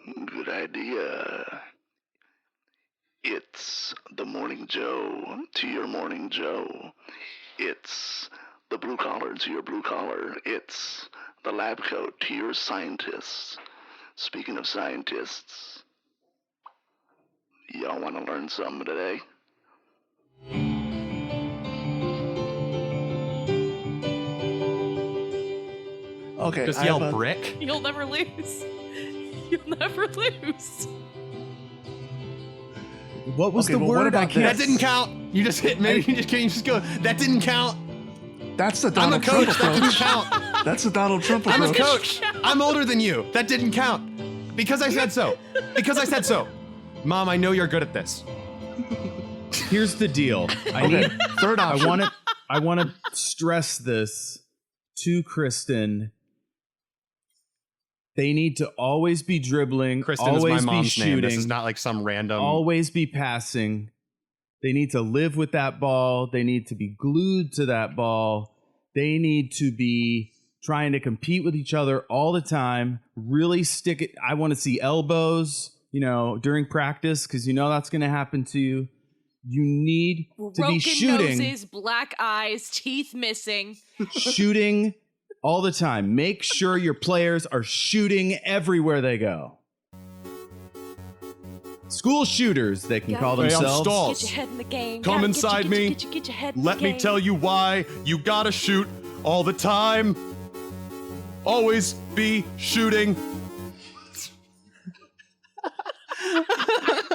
Good idea. It's the Morning Joe to your Morning Joe. It's the blue collar to your blue collar. It's the lab coat to your scientists. Speaking of scientists, y'all want to learn something today? Okay. Just yell brick. You'll never lose. You'll never lose. What was the well, what word? about I can't. That didn't count. You just hit. Maybe you just go. That didn't count. That's the I'm a Donald Trump coach. That didn't approach. count. That's the Donald Trump I'm a approach. coach. I'm older than you. That didn't count. Because I said so. Because I said so. Mom, I know you're good at this. Here's the deal. Okay, third option. I want to stress this to Kristen. They need to always be dribbling, Kristen always is my mom's be shooting, name. This is not like some random. always be passing. They need to live with that ball. They need to be glued to that ball. They need to be trying to compete with each other all the time. Really stick it. I want to see elbows, during practice, because that's going to happen to you. You need to Broken be shooting. noses, black eyes, teeth missing. Shooting all the time. Make sure your players are shooting everywhere they go. School shooters, they can call Hey, I'm themselves. stalled. Get your head in the game. Come Gotta inside me. Get your head in Let the me game. tell you why you gotta shoot all the time. Always be shooting.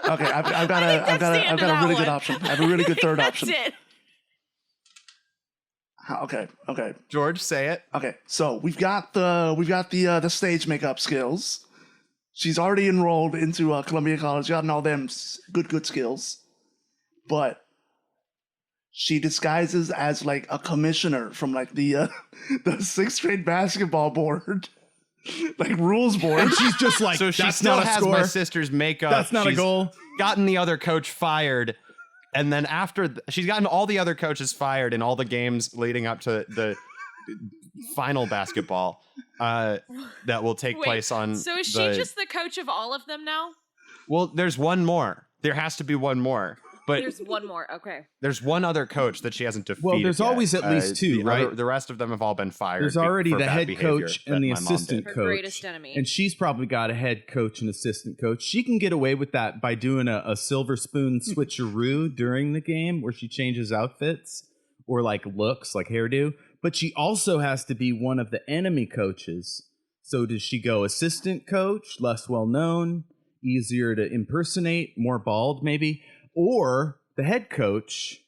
Okay, I've got a really good option. I have a really good third option. That's it. Okay. George, say it. Okay, so we've got the stage makeup skills. She's already enrolled into Columbia College, gotten all them good skills, but she disguises as like a commissioner from like the sixth grade basketball board, like rules board. And she's just like, So she that's still not a has score. my sister's makeup. That's not a She's goal. Gotten the other coach fired, and then after she's gotten all the other coaches fired in all the games leading up to the final basketball that will take Wait, place on. So is she just the coach of all of them now? Well, there's one more. There has to be one more. But There's one more. Okay. there's one other coach that she hasn't defeated. Well, there's yet. always at least two, right? The rest of them have all been fired. There's already for the bad head behavior coach that and the my mom assistant did. Her coach. greatest enemy. And she's probably got a head coach and assistant coach. She can get away with that by doing a silver spoon switcheroo during the game where she changes outfits or like looks, like hairdo. But she also has to be one of the enemy coaches. So does she go assistant coach, less well known, easier to impersonate, more bald maybe, or the head coach?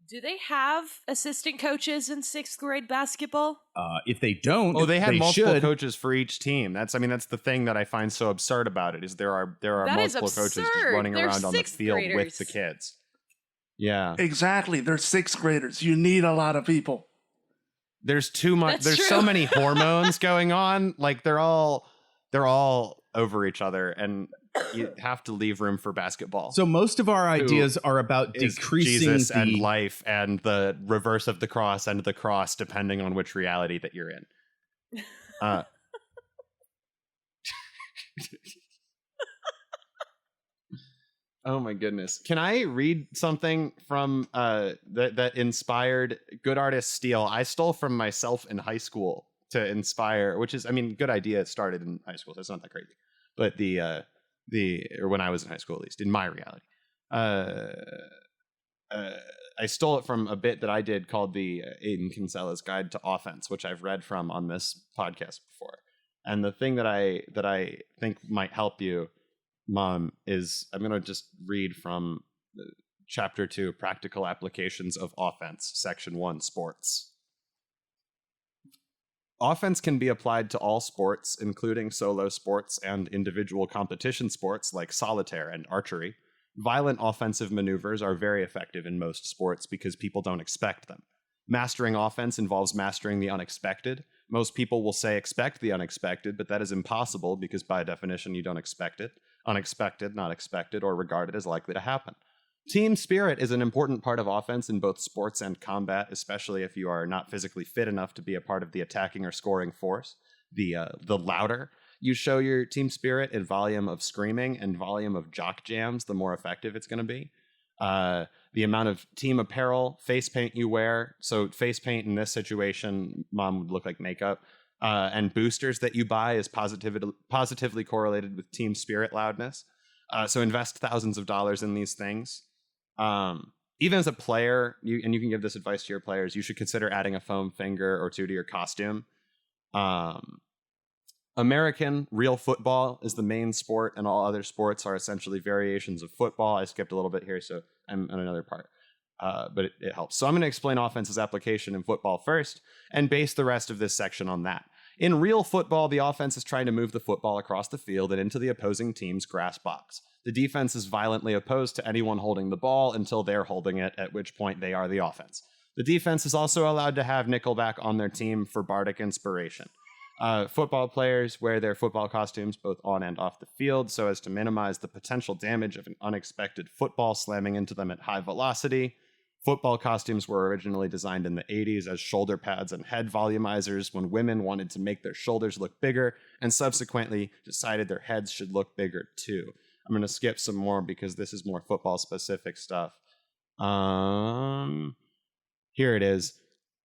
Do they have assistant coaches in sixth grade basketball? If they don't, Oh, they have multiple should. coaches for each team. That's the thing that I find so absurd about it is there are That is multiple coaches just absurd. running They're around on the sixth field graders. with the kids. Yeah. Exactly, they're sixth graders. You need a lot of people. There's too much. That's There's true. so many hormones going on. Like they're all over each other, and you have to leave room for basketball. So most of our ideas are about Is decreasing Jesus the and life and the reverse of the cross and the cross, depending on which reality that you're in. Oh my goodness! Can I read something from that inspired Good Artists Steal? I stole from myself in high school to inspire, which is, good idea. It started in high school, so it's not that crazy. But or when I was in high school, at least in my reality, I stole it from a bit that I did called the Aiden Kinsella's Guide to Offense, which I've read from on this podcast before. And the thing that I think might help you, Mom, is I'm going to just read from Chapter 2, Practical Applications of Offense, Section 1, Sports. Offense can be applied to all sports, including solo sports and individual competition sports like solitaire and archery. Violent offensive maneuvers are very effective in most sports because people don't expect them. Mastering offense involves mastering the unexpected. Most people will say expect the unexpected, but that is impossible because by definition you don't expect it. Unexpected, not expected, or regarded as likely to happen. Team spirit is an important part of offense in both sports and combat, especially if you are not physically fit enough to be a part of the attacking or scoring force. The louder you show your team spirit in volume of screaming and volume of jock jams, the more effective it's going to be. The amount of team apparel, face paint you wear. So face paint in this situation, Mom, would look like makeup. And boosters that you buy is positively correlated with team spirit loudness. So invest thousands of dollars in these things. Even as a player, you can give this advice to your players, you should consider adding a foam finger or two to your costume. American real football is the main sport, and all other sports are essentially variations of football. I skipped a little bit here, so I'm on another part. But it helps. So I'm going to explain offense's application in football first and base the rest of this section on that. In real football, the offense is trying to move the football across the field and into the opposing team's grass box. The defense is violently opposed to anyone holding the ball until they're holding it, at which point they are the offense. The defense is also allowed to have Nickelback on their team for bardic inspiration. Football players wear their football costumes both on and off the field so as to minimize the potential damage of an unexpected football slamming into them at high velocity. Football costumes were originally designed in the 80s as shoulder pads and head volumizers when women wanted to make their shoulders look bigger and subsequently decided their heads should look bigger too. I'm going to skip some more because this is more football specific stuff. Here it is.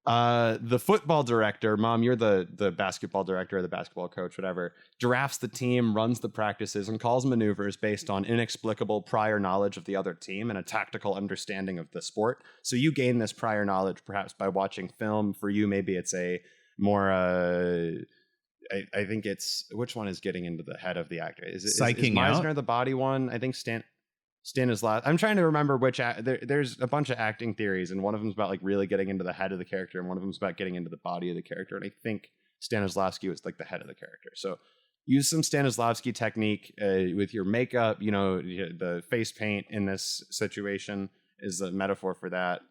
The football director, Mom, you're the basketball director or the basketball coach, whatever, drafts the team, runs the practices, and calls maneuvers based on inexplicable prior knowledge of the other team and a tactical understanding of the sport. So you gain this prior knowledge perhaps by watching film. For you, maybe it's a more, I think it's, which one is getting into the head of the actor? Is Meisner out? The body one? I think Stanislas. I'm trying to remember which. There's a bunch of acting theories, and one of them is about like really getting into the head of the character, and one of them is about getting into the body of the character. And I think Stanislavski was like the head of the character. So use some Stanislavski technique with your makeup. You know, the face paint in this situation is a metaphor for that,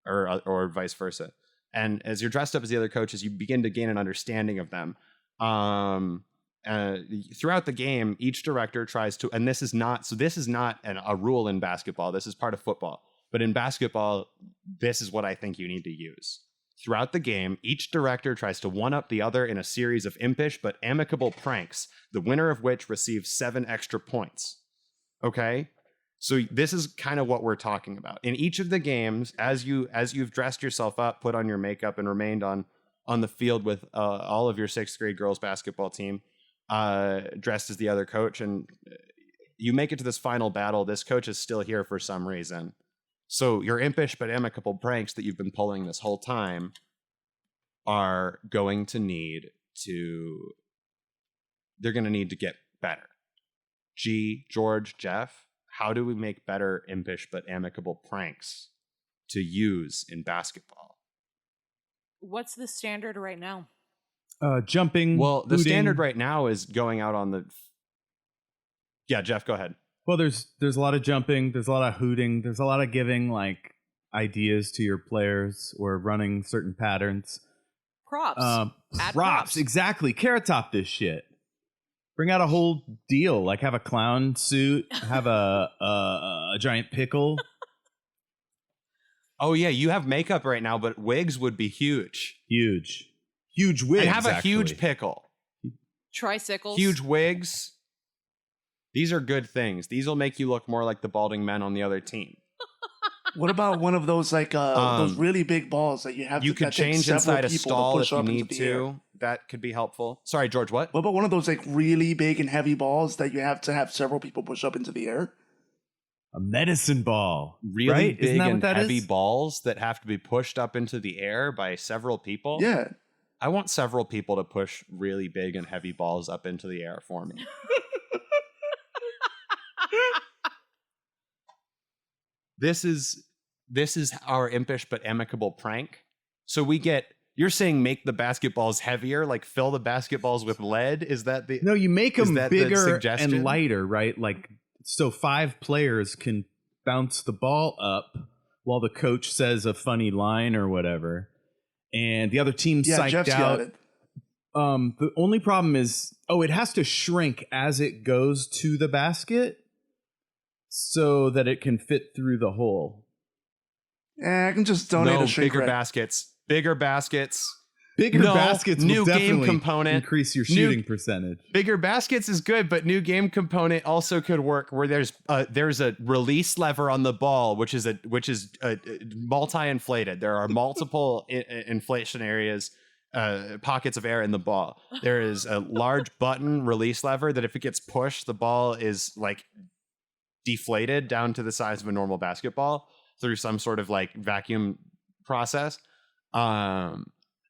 or vice versa. And as you're dressed up as the other coaches, you begin to gain an understanding of them. Throughout the game, each director tries to, and this is not a rule in basketball. This is part of football. But in basketball, this is what I think you need to use. Throughout the game, each director tries to one-up the other in a series of impish but amicable pranks, the winner of which receives 7 extra points. Okay? So this is kind of what we're talking about. In each of the games, as you've dressed yourself up, put on your makeup, and remained on the field with all of your 6th grade girls basketball team, dressed as the other coach, and you make it to this final battle, this coach is still here for some reason. So your impish but amicable pranks that you've been pulling this whole time are going to need to get better. George, Jeff, how do we make better impish but amicable pranks to use in basketball? What's the standard right now? Jumping. Well, the hooting. standard right now is going out on the. Yeah, Jeff, go ahead. Well, there's a lot of jumping. There's a lot of hooting. There's a lot of giving like ideas to your players or running certain patterns. Props. Add Props, exactly. Carrot Top this shit. Bring out a whole deal. Like have a clown suit. Have a giant pickle. Oh yeah, you have makeup right now, but wigs would be huge. Huge wigs. And have a actually. huge pickle. Tricycles. Huge wigs. These are good things. These will make you look more like the balding men on the other team. What about one of those like those really big balls that you have? You to could change inside a stall if you into need the to. air? That could be helpful. Sorry, George, what? What about one of those like really big and heavy balls that you have to have several people push up into the air? A medicine ball. Really right? big Isn't that and what that heavy is? balls that have to be pushed up into the air by several people? Yeah. I want several people to push really big and heavy balls up into the air for me. This is our impish but amicable prank. So we get, you're saying make the basketballs heavier, like fill the basketballs with lead? Is that the No, you make them that the bigger suggestion? and lighter, right? Like so 5 players can bounce the ball up while the coach says a funny line or whatever. And the other team's Yeah, psyched Jeff's out. got it. The only problem is, it has to shrink as it goes to the basket so that it can fit through the hole. I can just donate a shrink bigger ray. baskets. Bigger baskets. Bigger baskets new will game definitely component. increase your shooting percentage. Bigger baskets is good, but new game component also could work where there's a release lever on the ball, which is multi-inflated. There are multiple inflation areas, pockets of air in the ball. There is a large button release lever that if it gets pushed, the ball is like deflated down to the size of a normal basketball through some sort of like vacuum process.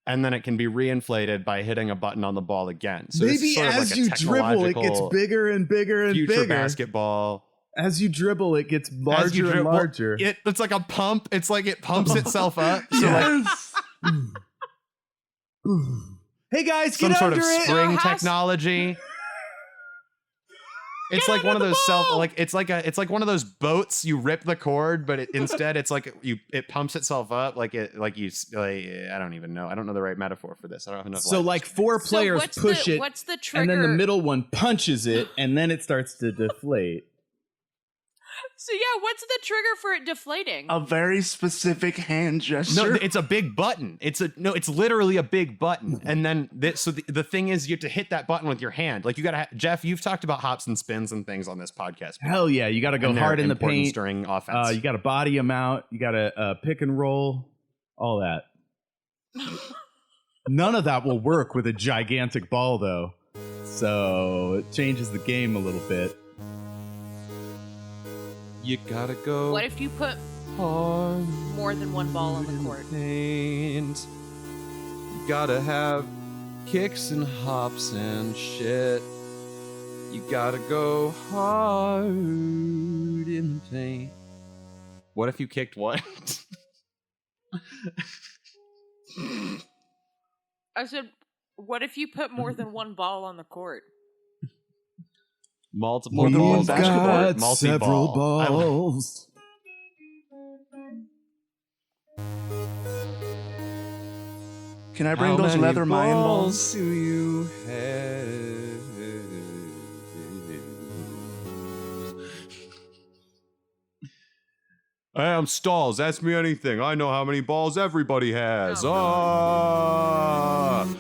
And then it can be reinflated by hitting a button on the ball again. So maybe sort of as like a you dribble, it gets bigger and bigger and future bigger. Basketball. As you dribble, it gets larger and larger. It's like a pump. It's like it pumps itself up. So Yes. Hey guys, some get sort under of it! spring technology. It's like one of those it's like one of those boats. You rip the cord, but instead it's like it pumps itself up I don't even know. I don't know the right metaphor for this. I don't have enough. So like 4 players push it, what's the trigger? and then the middle one punches it, and then it starts to deflate. So yeah, what's the trigger for it deflating? A very specific hand gesture. No, it's a big button. It's literally a big button. And then the thing is, you have to hit that button with your hand. Like you gotta, Jeff, you've talked about hops and spins and things on this podcast. Hell yeah, you got to go hard in the paint during offense. You got to body them out. You got to pick and roll, all that. None of that will work with a gigantic ball, though. So it changes the game a little bit. You gotta go. What if you put hard more than one ball on the court? Paint. You gotta have kicks and hops and shit. You gotta go hard in the paint. What if you kicked what? I said, what if you put more than one ball on the court? Multiple More than one balls. basketball. Multi-ball. Several balls. Can I bring How those many leather Mayan balls? do you have? Hey, I'm Stalls. Ask me anything. I know how many balls everybody has. Oh,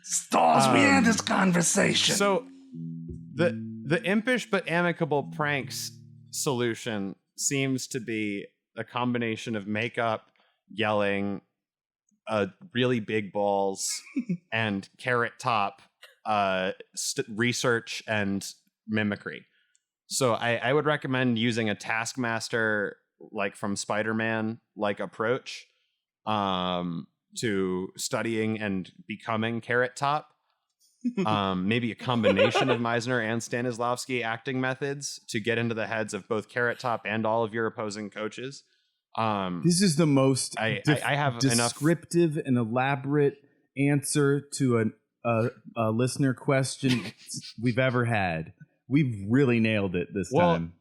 Stalls, we end this conversation. So, the impish but amicable pranks solution seems to be a combination of makeup, yelling, really big balls, and carrot top research and mimicry. So I would recommend using a Taskmaster like from Spider-Man like approach to studying and becoming Carrot Top. Maybe a combination of Meisner and Stanislavski acting methods to get into the heads of both Carrot Top and all of your opposing coaches. This is the most I have descriptive and elaborate answer to a listener question we've ever had. We've really nailed it this time.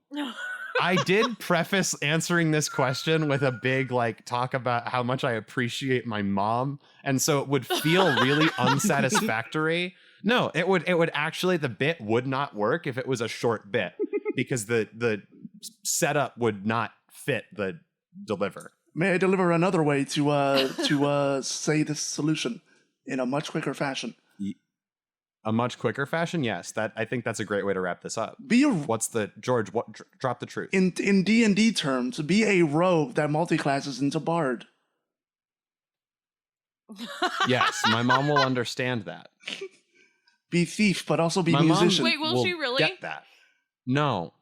I did preface answering this question with a big talk about how much I appreciate my mom, and so it would feel really unsatisfactory. No, it would actually, the bit would not work if it was a short bit because the setup would not fit the deliver. May I deliver another way to say this solution in a much quicker fashion? A much quicker fashion, yes. I think that's a great way to wrap this up. What's the George? Drop the truth. In D&D terms, be a rogue that multi-classes into bard. Yes, my mom will understand that. Be thief, but also be My mom musician. Wait, will she really? Get that? No.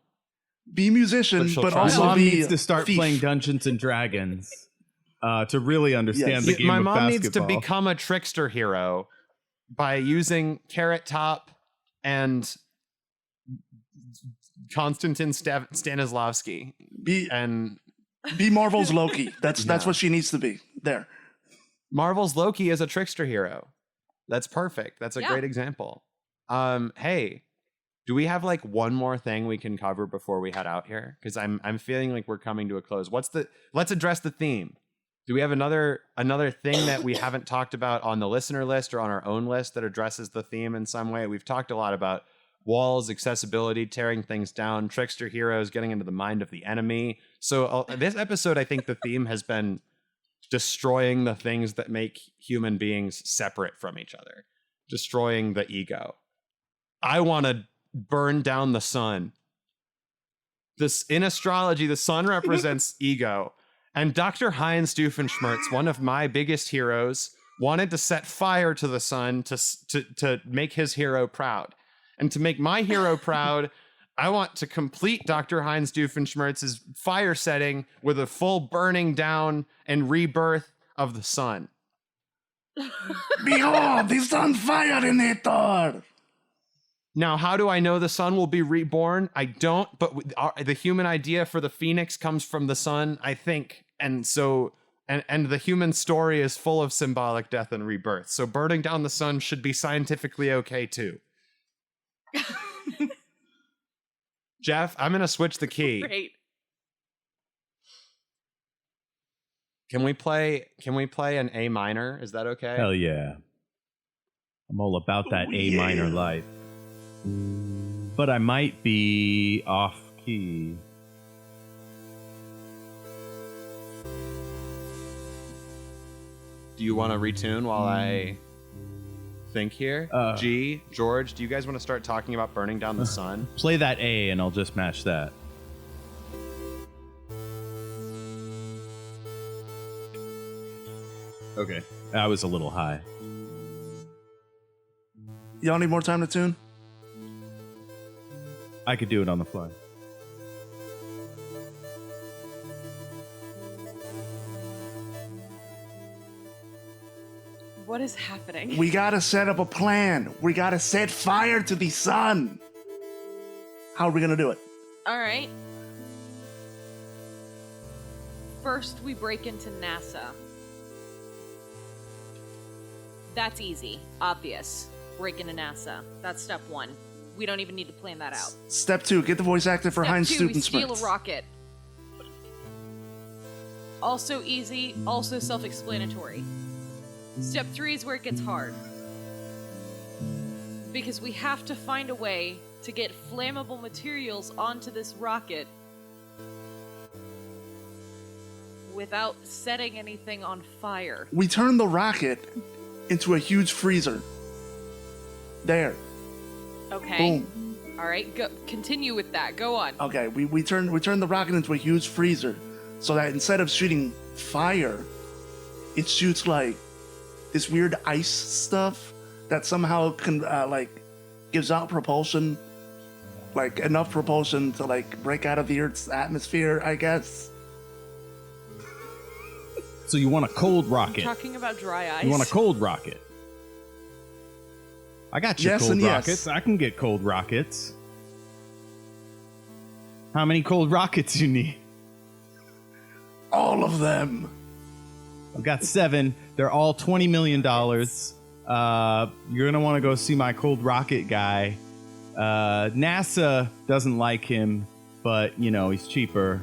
Be musician, But but she'll also My mom be needs to start thief. playing Dungeons and Dragons to really understand Yes. the Yeah, game My of mom basketball. needs to become a trickster hero by using Carrot Top and Konstantin Stanislavski. Be And Marvel's Loki. That's Yeah. what she needs to be. There. Marvel's Loki is a trickster hero. That's perfect. That's a Yeah. great example. Hey, do we have one more thing we can cover before we head out here? Because I'm feeling like we're coming to a close. Let's address the theme. Do we have another thing that we haven't talked about on the listener list or on our own list that addresses the theme in some way? We've talked a lot about walls, accessibility, tearing things down, trickster heroes, getting into the mind of the enemy, So this episode, I think the theme has been destroying the things that make human beings separate from each other, destroying the ego. I want to burn down the sun. This in astrology, the sun represents ego. And Dr. Heinz Doofenshmirtz, one of my biggest heroes, wanted to set fire to the sun to make his hero proud. And to make my hero proud, I want to complete Dr. Heinz Doofenshmirtz's fire setting with a full burning down and rebirth of the sun. Behold, the Sunfireinator! Now, how do I know the sun will be reborn? I don't, but the human idea for the phoenix comes from the sun, I think. And so, and the human story is full of symbolic death and rebirth. So burning down the sun should be scientifically okay too. Jeff, I'm going to switch the key. Great. Can we play an A minor? Is that okay? Hell yeah. I'm all about that A minor life. But I might be off key. Do you want to retune while I think here? G, George, do you guys want to start talking about burning down the sun? Play that A and I'll just match that. Okay. That was a little high. Y'all need more time to tune? I could do it on the fly. What is happening? We gotta set up a plan. We gotta set fire to the sun. How are we gonna do it? All right. First, we break into NASA. That's easy. Obvious. Break into NASA. That's step one. We don't even need to plan that out. Step 2, get the voice actor for Step Heinz 2, we steal a Doofenshmirtz. rocket. Also easy, also self-explanatory. Step 3 is where it gets hard. Because we have to find a way to get flammable materials onto this rocket without setting anything on fire. We turn the rocket into a huge freezer. There. Okay. Boom. All right, go continue with that. Go on. Okay, we turn the rocket into a huge freezer so that instead of shooting fire, it shoots like this weird ice stuff that somehow can gives out propulsion, like enough propulsion to like break out of the Earth's atmosphere, I guess. So you want a cold rocket? Talking about dry ice. You want a cold rocket? I got you Yes cold and yes. rockets. I can get cold rockets. How many cold rockets you need? All of them. I've got 7. They're all $20 million. You're going to want to go see my cold rocket guy. NASA doesn't like him, but, you know, he's cheaper.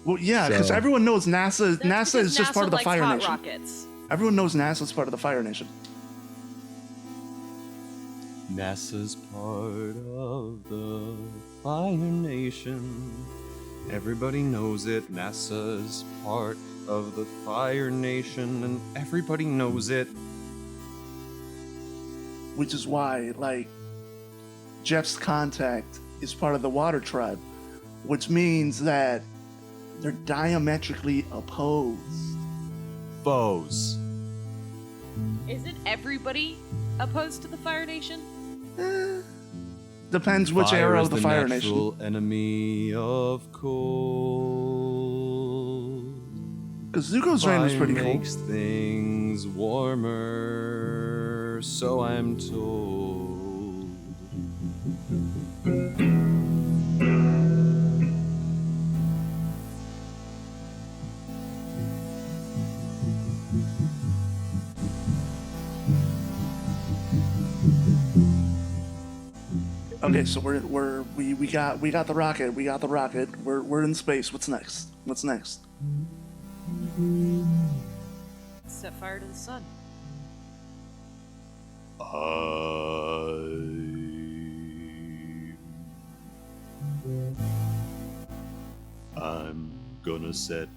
Well, yeah, because So- everyone knows NASA. That's NASA because is just NASA part of the likes Fire hot Nation. rockets. Everyone knows NASA's part of the Fire Nation. NASA's part of the Fire Nation. Everybody knows it. NASA's part of the Fire Nation, and everybody knows it. Which is why, like, Jeff's contact is part of the Water Tribe, which means that they're diametrically opposed. Foes. Isn't everybody opposed to the Fire Nation? Depends which Fire era is of the Fire natural Nation. enemy of cold. Because Zuko's reign was pretty Fire cool. makes things warmer, so I'm told. Okay, so we got the rocket. We got the rocket. We're in space. What's next? What's next? Set fire to the sun. I'm Gonna set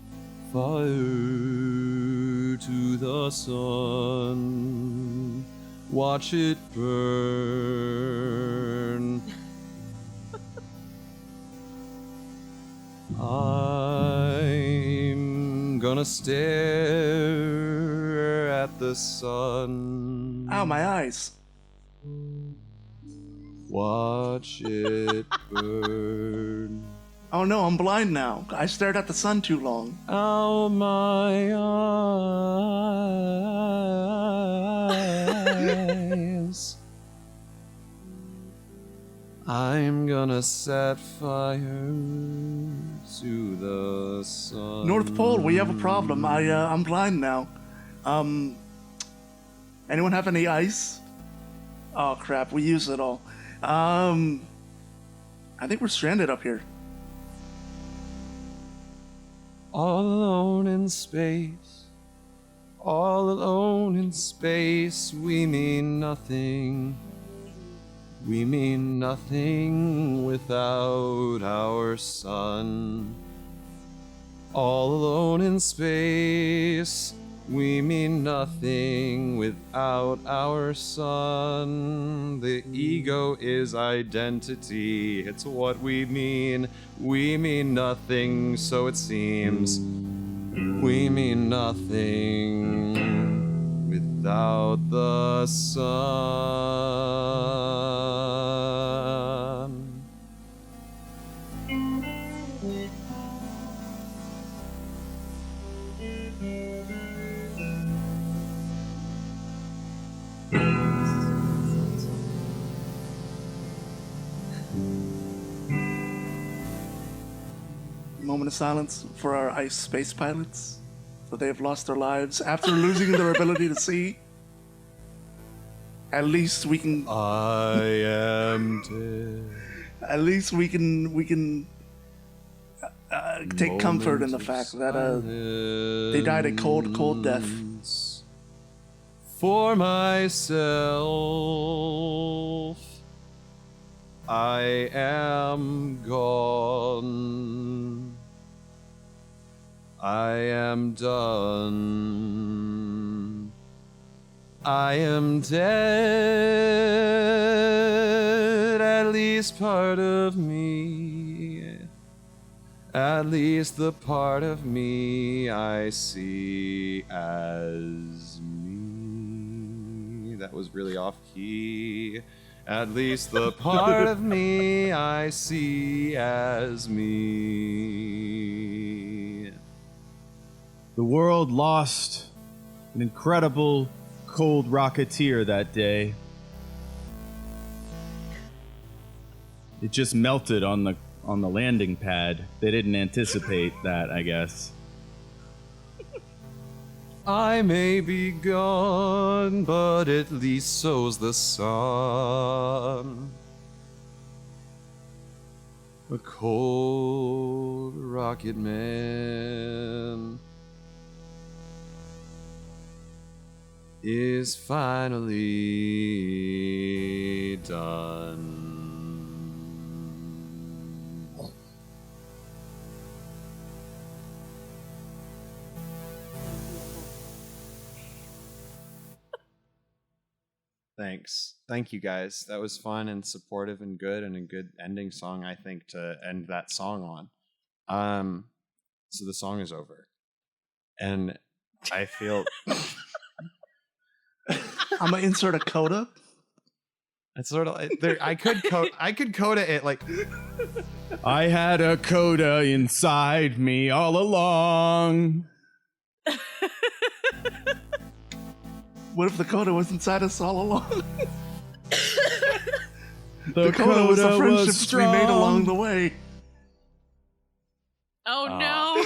fire to the sun. Watch it burn. I'm gonna stare at the sun. Ow, my eyes. Watch it burn. Oh no, I'm blind now. I stared at the sun too long. Oh my eyes. I'm gonna set fire to the sun. North Pole, we have a problem. I'm blind now. Anyone have any ice? Oh crap, we used it all. I think we're stranded up here. All alone in space. All alone in space. We mean nothing. We mean nothing without our sun. All alone in space. We mean nothing without our sun. The ego is identity. It's what we mean. We mean nothing, so it seems. We mean nothing without the sun. Moment of silence for our ice space pilots, for they have lost their lives after losing their ability to see. At least we can. I am dead. At least we can take comfort in the fact that they died a cold death. For myself, I am gone. I am done. I am dead. At least part of me. At least the part of me I see as me. That was really off key. At least the part of me I see as me. The world lost an incredible cold rocketeer that day. It just melted on the landing pad. They didn't anticipate that, I guess. I may be gone, but at least so's the sun. A cold rocket man is finally done. Thanks. Thank you guys. That was fun and supportive and good, and a good ending song, I think, to end that song on. So the song is over. And I feel I'm gonna insert a coda. it's sort of I could coda it like I had a coda inside me all along. What if the coda was inside us all along? The coda was the was friendships we made along the strong. way. Oh no.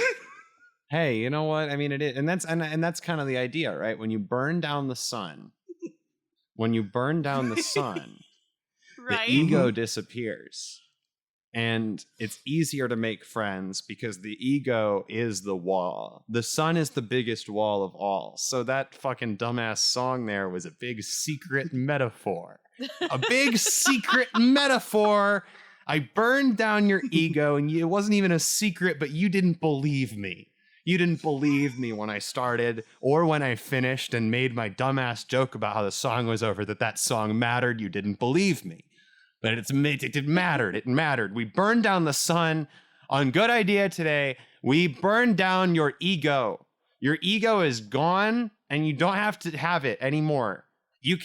hey, you know what? I mean, it is, and that's kind of the idea, right? When you burn down the sun, Right. the ego disappears. And it's easier to make friends because the ego is the wall. The sun is the biggest wall of all. So that fucking dumbass song there was a big secret metaphor. A big secret metaphor I burned down your ego, and it wasn't even a secret, but you didn't believe me. You didn't believe me when I started or when I finished and made my dumbass joke about how the song was over, that song mattered. You didn't believe me. But it mattered. It mattered. We burned down the sun. On Good Idea today, we burned down your ego. Your ego is gone, and you don't have to have it anymore. You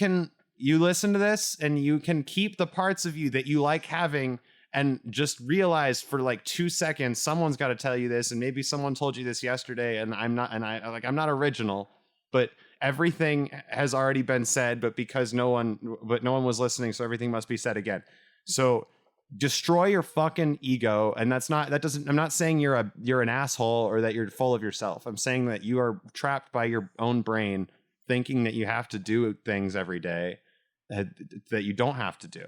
listen to this, and you can keep the parts of you that you like having, and just realize for like 2 seconds, someone's got to tell you this, and maybe someone told you this yesterday, and I'm not original, but everything has already been said, but no one was listening, so everything must be said again. So destroy your fucking ego, and I'm not saying you're an asshole or that you're full of yourself. I'm saying that you are trapped by your own brain, thinking that you have to do things every day that you don't have to do.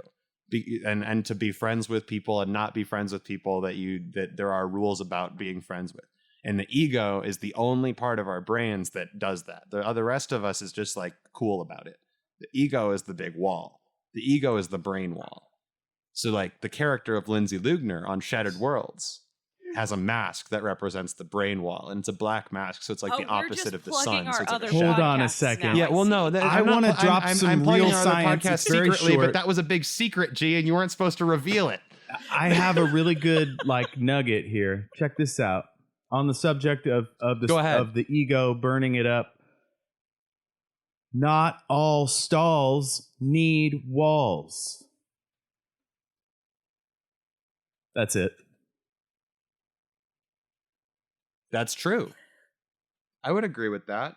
And to be friends with people and not be friends with people that there are rules about being friends with. And the ego is the only part of our brains that does that. The rest of us is just like cool about it. The ego is the big wall. The ego is the brain wall. So like the character of Lindsay Lugner on Shattered Worlds has a mask that represents the brain wall, and it's a black mask, so it's like the opposite of the sun. So it's like hold on a second. Yeah, well, no, I want to drop some real science. Podcast secretly, but that was a big secret, G, and you weren't supposed to reveal it. I have a really good nugget here. Check this out. On the subject of the ego burning it up. Not all stalls need walls. That's it. That's true. I would agree with that.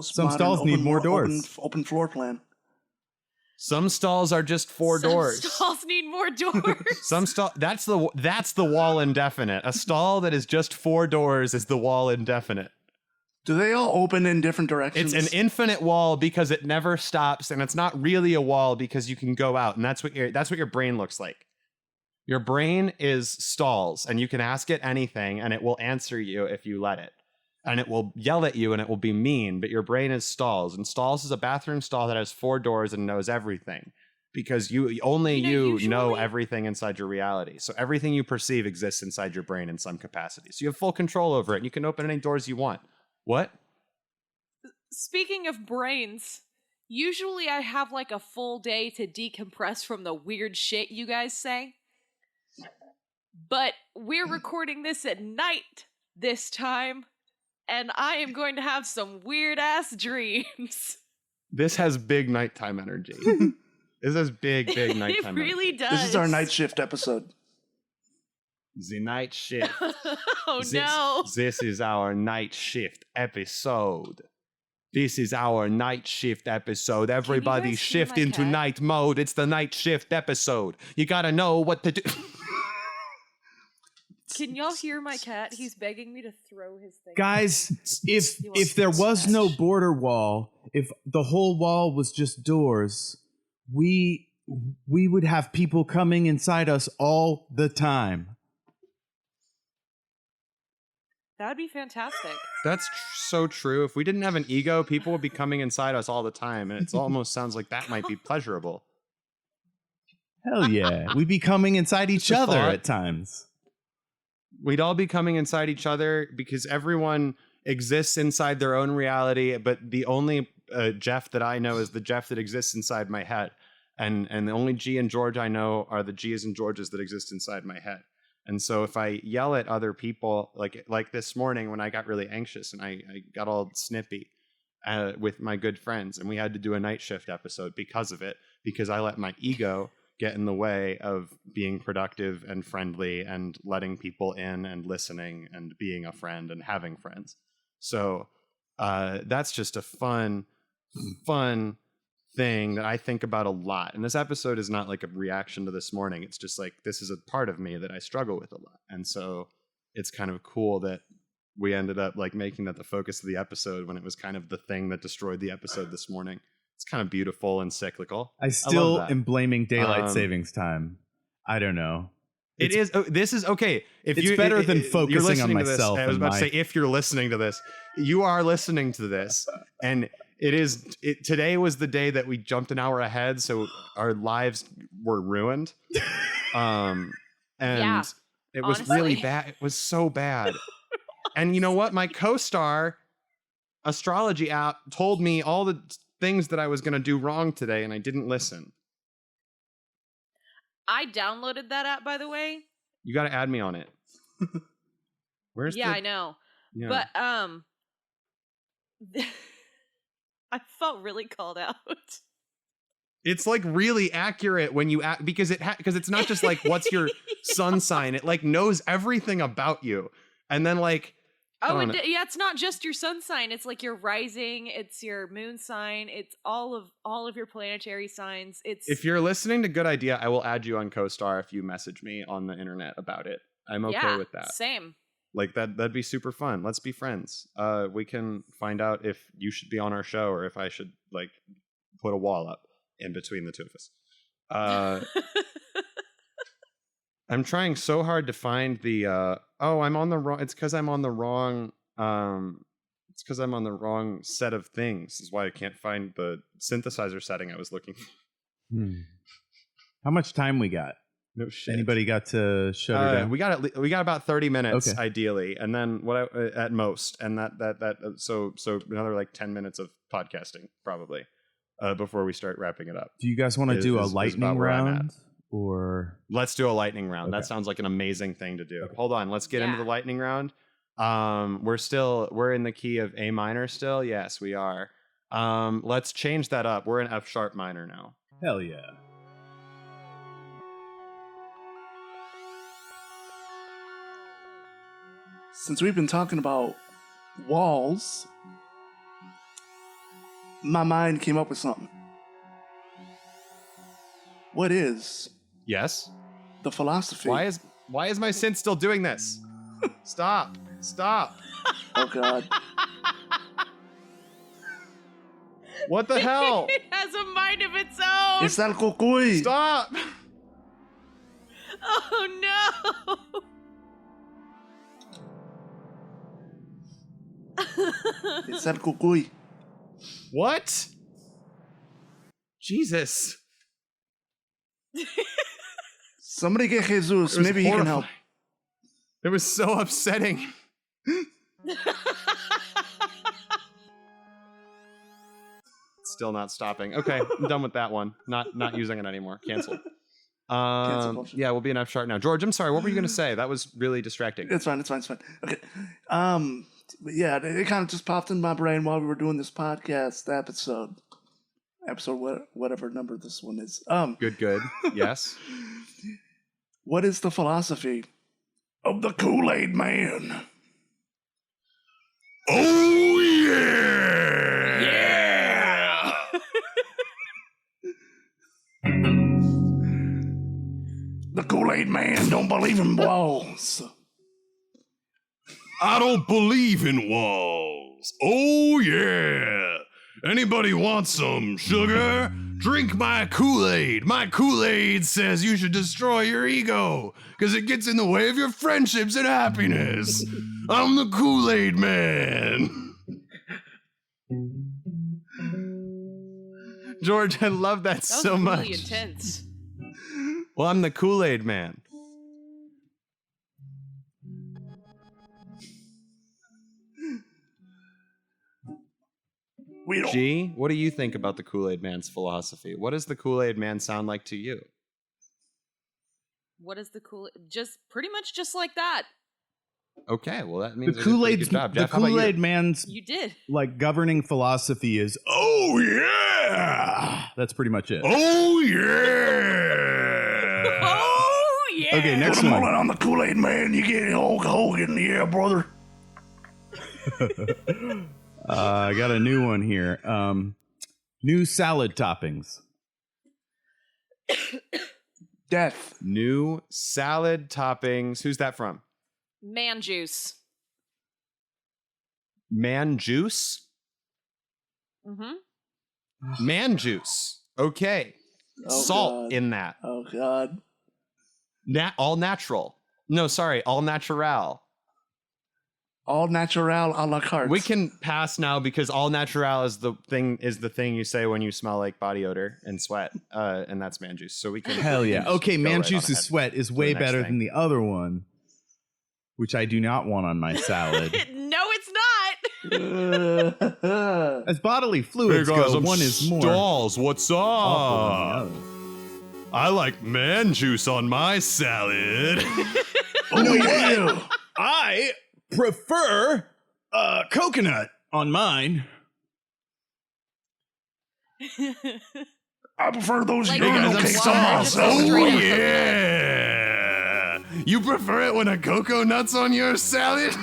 Some stalls need more doors. Open floor plan. Some stalls are just four doors. Some stalls need more doors. That's the wall indefinite. A stall that is just 4 doors is the wall indefinite. Do they all open in different directions? It's an infinite wall because it never stops, and it's not really a wall because you can go out, and that's what your brain looks like. Your brain is stalls, and you can ask it anything, and it will answer you if you let it. And it will yell at you, and it will be mean, but your brain is stalls. And stalls is a bathroom stall that has 4 doors and knows everything. Because you know everything inside your reality. So everything you perceive exists inside your brain in some capacity. So you have full control over it, and you can open any doors you want. What? Speaking of brains, usually I have like a full day to decompress from the weird shit you guys say. But we're recording this at night this time, and I am going to have some weird-ass dreams. This has big nighttime energy. This has big nighttime energy. It really does. This is our night shift episode. The night shift. Oh, no. This is our night shift episode. This is our night shift episode. Everybody shift into night mode. It's the night shift episode. You gotta know what to do. Can y'all hear my cat? He's begging me to throw his thing. Guys, if there was no border wall, if the whole wall was just doors, we would have people coming inside us all the time. That would be fantastic. That's so true. If we didn't have an ego, people would be coming inside us all the time, and it almost sounds like that might be pleasurable. Hell yeah. We'd be coming inside each other at times. We'd all be coming inside each other because everyone exists inside their own reality, but the only Jeff that I know is the Jeff that exists inside my head. And the only G and George I know are the G's and Georges that exist inside my head. And so if I yell at other people, like this morning when I got really anxious and I got all snippy with my good friends, and we had to do a night shift episode because of it, because I let my ego get in the way of being productive and friendly and letting people in and listening and being a friend and having friends. So that's just a fun thing that I think about a lot. And this episode is not like a reaction to this morning. It's just like, this is a part of me that I struggle with a lot. And so it's kind of cool that we ended up like making that the focus of the episode when it was kind of the thing that destroyed the episode this morning. It's kind of beautiful and cyclical. I still am blaming daylight savings time. I don't know. This is okay. It's better than focusing on myself. I was about to say, if you're listening to this, you are listening to this, and today was the day that we jumped an hour ahead, so our lives were ruined. And Yeah, it was honestly. really bad. It was so bad. And you know what? My co-star astrology app told me all the things that I was going to do wrong today, and I didn't listen. I downloaded that app, by the way. You got to add me on it. Where's Yeah, I know. Yeah. But I felt really called out. It's like really accurate when you act, because it's not just like what's your sun sign. It like knows everything about you, and then like yeah, it's not just your sun sign. It's like your rising. It's your moon sign. It's all of your planetary signs. If you're listening to Good Idea, I will add you on CoStar if you message me on the internet about it. I'm okay with that. Same. Like that'd be super fun. Let's be friends. We can find out if you should be on our show or if I should like put a wall up in between the two of us. I'm trying so hard to find the I'm on the wrong. It's because I'm on the wrong. It's because I'm on the wrong set of things. This is why I can't find the synthesizer setting I was looking for. How much time we got? No shit. Anybody got to shut her down? We got about 30 minutes Okay. ideally, and then at most, and so another like 10 minutes of podcasting probably before we start wrapping it up. Do you guys want to do a is lightning about where I'm at. round? Or Let's do a lightning round. Okay. That sounds like an amazing thing to do. Hold on, let's get into Yeah. the lightning round. We're in the key of A minor still. Yes, we are. Let's change that up. We're in F sharp minor now. hell yeah. Since we've been talking about walls, my mind came up with something. What is Yes. the philosophy? Why is my synth still doing this? Stop. Oh God! What the hell? It has a mind of its own. It's el cucuy. Stop. Oh no. It's el cucuy. What? Jesus. Somebody get Jesus. It was Maybe he can help. horrifying. It was so upsetting. Still not stopping. Okay, I'm done with that one. Not using it anymore. Cancel. Cancel culture. Yeah, we'll be in F sharp now. George, I'm sorry. What were you going to say? That was really distracting. It's fine. Okay. But yeah, it kind of just popped in my brain while we were doing this podcast episode. Whatever number this one is. Good. Yes. What is the philosophy of the Kool-Aid Man? Oh yeah. Yeah. The Kool-Aid Man don't believe in walls. I don't believe in walls. Oh, yeah. Anybody want some sugar? Drink my Kool-Aid. My Kool-Aid says you should destroy your ego because it gets in the way of your friendships and happiness. I'm the Kool-Aid Man. George, I love that That was so really much. intense. Well, I'm the Kool-Aid Man. We don't. G, what do you think about the Kool-Aid Man's philosophy? What does the Kool-Aid Man sound like to you? What is the cool? Just pretty much just like that. Okay, well that The means I did a pretty Kool-Aid, good job. the Jeff, how about you? Kool-Aid Man's You did. like governing philosophy is, Oh, yeah. that's pretty much it. Oh, yeah. Oh yeah. Okay, next Put a one. mullet on the Kool-Aid Man. You get Hulk Hogan. Yeah, brother. I got a new one here. New salad toppings. Death. New salad toppings. Who's that from? Man juice. Man juice? Mm-hmm. Man juice. Okay. Oh, Salt God. in that. Oh God. All natural. No, sorry, all natural. All natural a la carte. We can pass now because all natural is the thing you say when you smell like body odor and sweat, and that's man juice. So we can Hell yeah. Okay, go man right on juice's ahead sweat is to way the next better thing. than the other one, which I do not want on my salad. No, it's not. As bodily fluids go, one is more Stalls, what's awful than the up? other. I like man juice on my salad. Oh, yeah. I prefer coconut on mine. I prefer those Like urinal the cakes water, on just myself. a Oh straight up yeah! You prefer it when a cocoa nut's on your salad?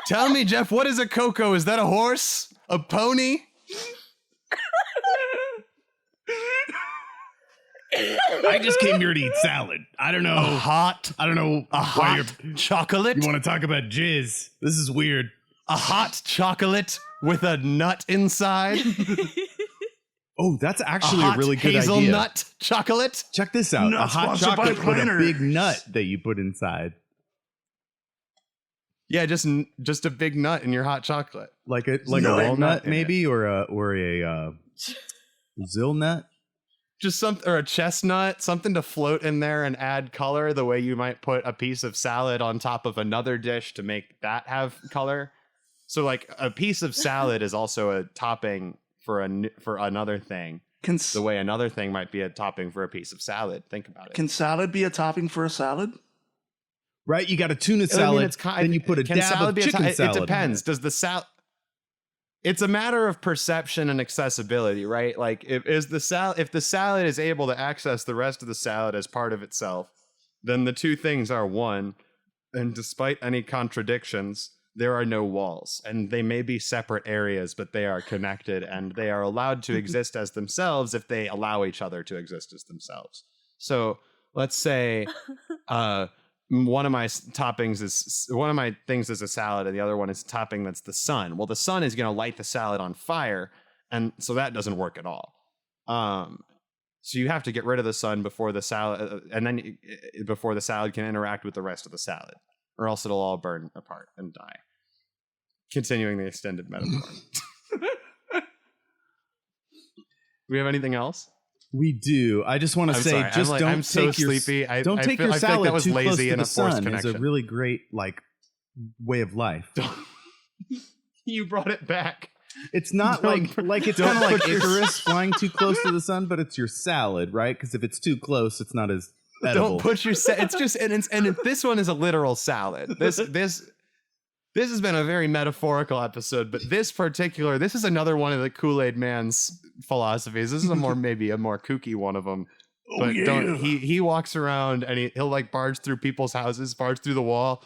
Tell me, Jeff, what is a cocoa? Is that a horse? A pony? I just came here to eat salad. I don't know. A hot why chocolate? you want to talk about jizz. This is weird. A hot chocolate with a nut inside? Oh, that's actually a a hot really good idea. hazelnut chocolate? Check this out. Not a hot sponsored by chocolate with a Planters. big nut that you put inside. Yeah, just a big nut in your hot chocolate. Like a No, walnut nut in maybe or a zill nut. Just a chestnut, something to float in there and add color the way you might put a piece of salad on top of another dish to make that have color. So like a piece of salad is also a topping for another thing. The way another thing might be a topping for a piece of salad. Think about it. Can salad be a topping for a salad? Right? You got a tuna I salad, mean, it's then you put a can dab salad of be chicken salad. It on depends. Does the salad? It's a matter of perception and accessibility, right? Like if the salad is able to access the rest of the salad as part of itself, then the two things are one. And despite any contradictions, there are no walls, and they may be separate areas, but they are connected, and they are allowed to exist as themselves if they allow each other to exist as themselves. So let's say one of my things is a salad, and the other one is a topping that's the sun. Well, the sun is going to light the salad on fire, and so that doesn't work at all. So you have to get rid of the sun before the salad, before the salad can interact with the rest of the salad, or else it'll all burn apart and die. Continuing the extended metaphor. Do we have anything else? We do. I just want to say, sorry. just I'm so don't take your sleepy. don't take your I feel like salad that was too close lazy to and the a forced sun. It's a connection. really great way of life. You brought it back. It's not Don't- like it's don't kind of like put your- Icarus flying too close to the sun, but it's your salad, right? Because if it's too close, it's not as edible. Don't put your. It's just and this one is a literal salad. This has been a very metaphorical episode, but this is another one of the Kool-Aid Man's philosophies. This is maybe a more kooky one of them. Oh, But yeah. he walks around and he'll like barge through people's houses, barge through the wall,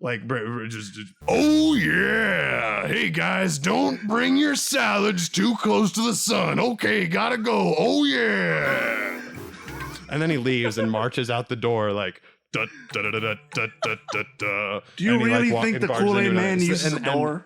like just Oh yeah! Hey guys, don't bring your salads too close to the sun. Okay, gotta go. Oh yeah! and then he leaves and marches out the door like. Da, da, da, da, da, da, da, da, da. Do you And he, really like, think the barges Kool-Aid into Man another- uses the door?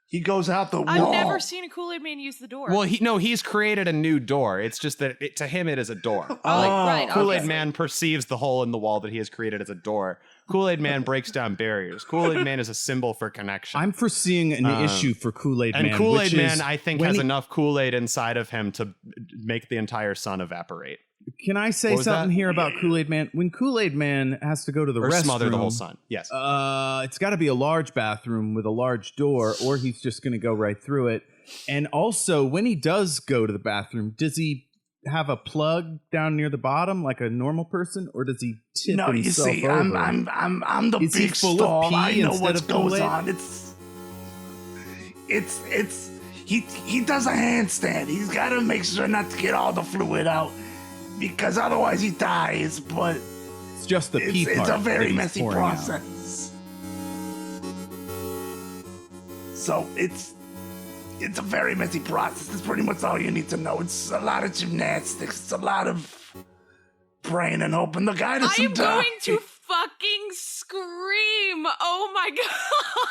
He goes out the I've wall. never seen a Kool-Aid Man use the door. Well, he's created a new door. It's just that to him it is a door. right, Kool-Aid okay. Man perceives the hole in the wall that he has created as a door. Kool-Aid Man breaks down barriers. Kool-Aid Man is a symbol for connection. I'm foreseeing an issue for Kool-Aid Man. and Kool-Aid which Man, is I think, when has he- enough Kool-Aid inside of him to make the entire sun evaporate. Can I say What was something that? here about Kool-Aid Man? When Kool-Aid Man has to go to the Or restroom, smother the whole sun. Yes. It's got to be a large bathroom with a large door, or he's just going to go right through it. And also, when he does go to the bathroom, does he have a plug down near the bottom like a normal person, or does he tip No, you himself see, over? I'm the Is he big full of stall. pee I know instead what of goes Kool-Aid? on. He does a handstand. He's got to make sure not to get all the fluid out, because otherwise he dies. But It's just the pee part. it's a very that he's messy pouring out. process. So it's a very messy process. That's pretty much all you need to know. It's a lot of gymnastics. It's a lot of praying and hoping the guy I doesn't am die. going to fucking scream. Oh my god.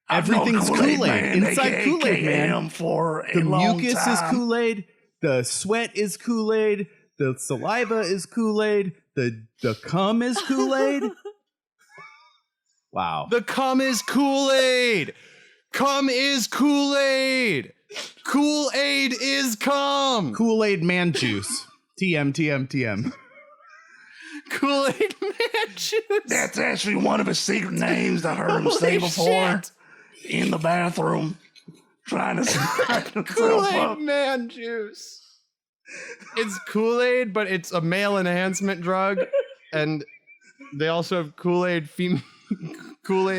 I've known Everything's Kool-Aid Kool-Aid. Man, Inside aka Kool-Aid Man, KM for a The long mucus is time. Kool-Aid. The sweat is Kool-Aid. The saliva is Kool-Aid. The cum is Kool-Aid? Wow. The cum is Kool-Aid. Cum is Kool-Aid. Kool-Aid is cum. Kool-Aid Man Juice. TM, TM, TM. Kool-Aid Man Juice. That's actually one of his secret names I heard him say before in the bathroom, trying to psych himself Kool-Aid up. Man Juice. It's Kool-Aid, but it's a male enhancement drug, and they also have Kool-Aid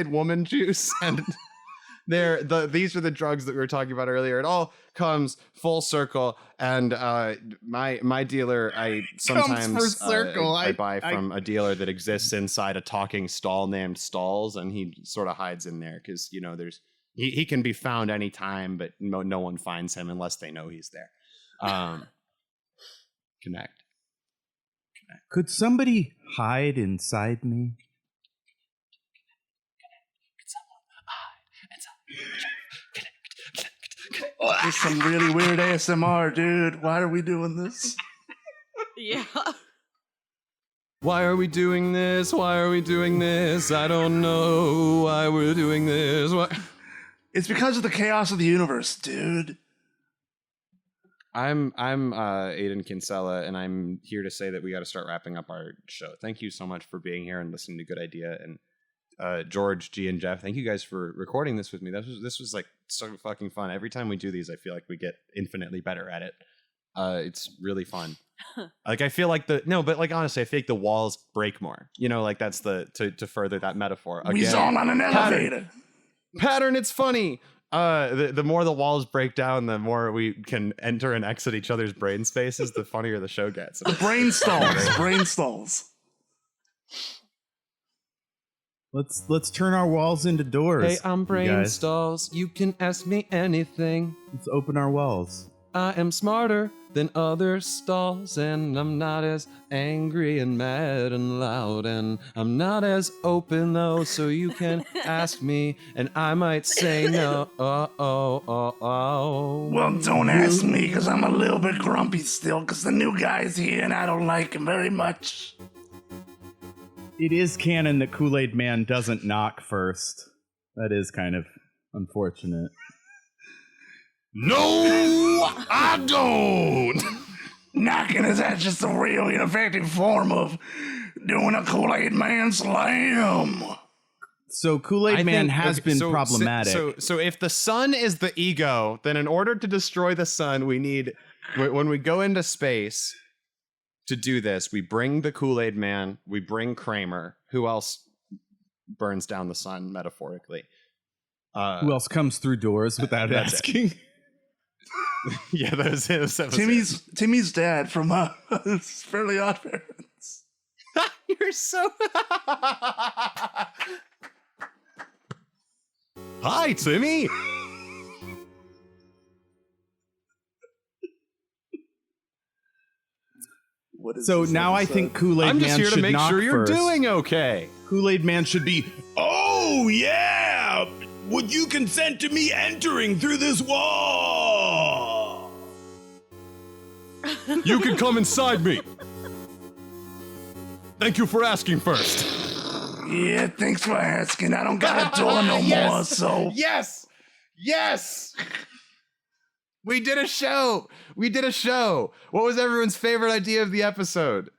woman juice, and these are the drugs that we were talking about earlier. It all comes full circle, and my dealer, I sometimes I buy from a dealer that exists inside a talking stall named Stalls, and he sort of hides in there because he can be found anytime, but no one finds him unless they know he's there. Connect. Could somebody hide inside me? This is some really weird ASMR, dude. Why are we doing this? Yeah. Why are we doing this? Why are we doing this? I don't know why we're doing this. It's because of the chaos of the universe, dude. I'm Aiden Kinsella, and I'm here to say that we got to start wrapping up our show. Thank you so much for being here and listening to Good Idea. And George, G, and Jeff, thank you guys for recording this with me. This was like so fucking fun. Every time we do these, I feel like we get infinitely better at it. It's really fun. Like I feel like honestly, I feel like the walls break more. Like that's to further that metaphor. Again, We's all on an elevator. Pattern. It's funny. The more the walls break down, the more we can enter and exit each other's brain spaces, the funnier the show gets. Brain stalls. Brain stalls. Let's turn our walls into doors. Hey, I'm Brain guys. Stalls. You can ask me anything. Let's open our walls. I am smarter than other stalls, and I'm not as angry and mad and loud, and I'm not as open though, so you can ask me, and I might say no. Well, don't ask me, because I'm a little bit grumpy still, because the new guy's here, and I don't like him very much. It is canon that Kool-Aid Man doesn't knock first. That is kind of unfortunate. No, I don't. Knocking is that just a really ineffective form of doing a Kool-Aid Man slam. So Kool-Aid Man has been problematic. So if the sun is the ego, then in order to destroy the sun, we need, when we go into space to do this, we bring the Kool-Aid Man, we bring Kramer. Who else burns down the sun, metaphorically? Who else comes through doors without asking? Yeah, those Timmy's dad from Fairly Odd Parents. You're so. Hi, Timmy. So now I think Kool-Aid I'm Man just here to should make knock sure you're first. doing okay. Kool-Aid Man should be. Oh, yeah. Would you consent to me entering through this wall? You can come inside me. Thank you for asking first. Yeah, thanks for asking. I don't got a door no more, so... Yes! We did a show. What was everyone's favorite idea of the episode?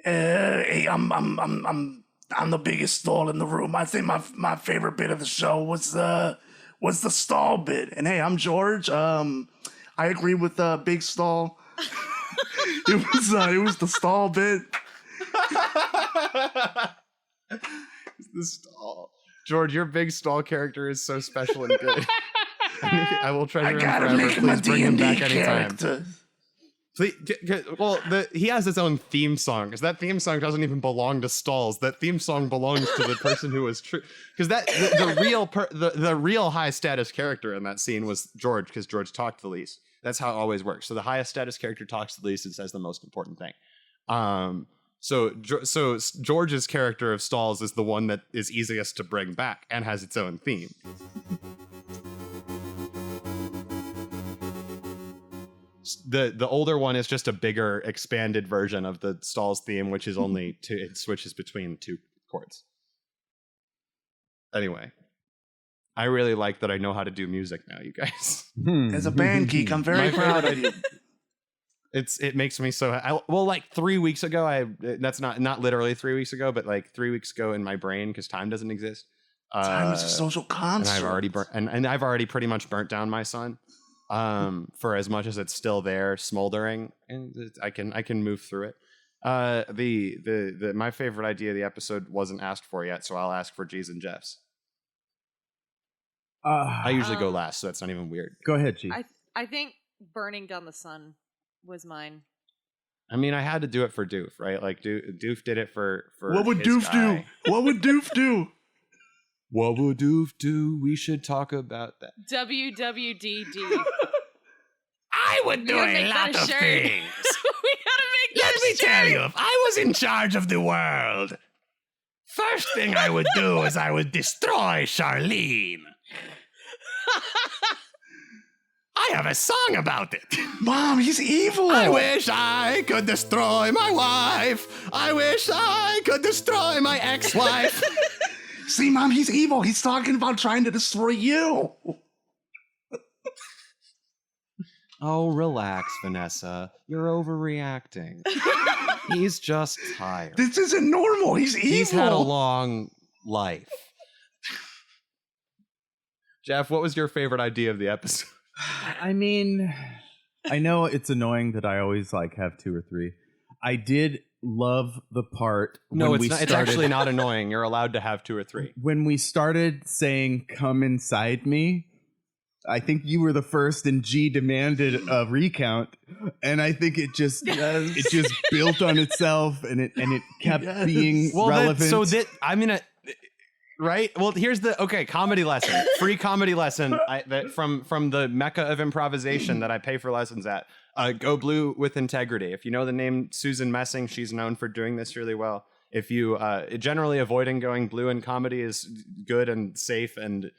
Hey, I'm the biggest stall in the room. I think my favorite bit of the show was the stall bit. And hey, I'm George. I agree with Big Stall. It was the stall bit. It's the stall. George, your Big Stall character is so special and good. I will treasure him forever. Please bring him back anytime. Please, well, he has his own theme song, because that theme song doesn't even belong to Stalls. That theme song belongs to the person who was true. Because the real high status character in that scene was George, because George talked the least. That's how it always works. So the highest status character talks the least and says the most important thing. So George's character of Stalls is the one that is easiest to bring back and has its own theme. The older one is just a bigger, expanded version of the Stalls theme, which is only two. It switches between 2 chords. Anyway, I really like that I know how to do music now, you guys. As a band geek, I'm very proud of you. It makes me so well. Like 3 weeks ago, that's not literally 3 weeks ago, but like 3 weeks ago in my brain, because time doesn't exist. Time is a social construct. And I've already pretty much burnt down my son. For as much as it's still there, smoldering, and I can move through it. My favorite idea of the episode wasn't asked for yet, so I'll ask for G's and Jeff's. I usually go last, so that's not even weird. Go ahead, G. I think burning down the sun was mine. I mean, I had to do it for Doof, right? Like Doof did it for what would his Doof guy. do? What would Doof do? What would Doof do? We should talk about that. WWDD. I would do a lot of things. We gotta make Let that me a tell shirt. you, if I was in charge of the world, first thing I would do is I would destroy Charlene. I have a song about it. Mom, he's evil. I wish I could destroy my wife. I wish I could destroy my ex-wife. See, Mom, he's evil. He's talking about trying to destroy you. Oh, relax, Vanessa. You're overreacting. He's just tired. This isn't normal. He's evil. He's had a long life. Jeff, what was your favorite idea of the episode? I mean, I know it's annoying that I always like have 2 or 3. I did love the part. No, when it's not. It's actually not annoying. You're allowed to have 2 or 3. When we started saying "come inside me," I think you were the first, and G demanded a recount, and I think it just built on itself, and it kept being relevant. I'm gonna. Right. Well, here's the comedy lesson, free comedy lesson from the mecca of improvisation that I pay for lessons at. Go blue with integrity. If you know the name Susan Messing, she's known for doing this really well. If you generally avoiding going blue in comedy is good and safe and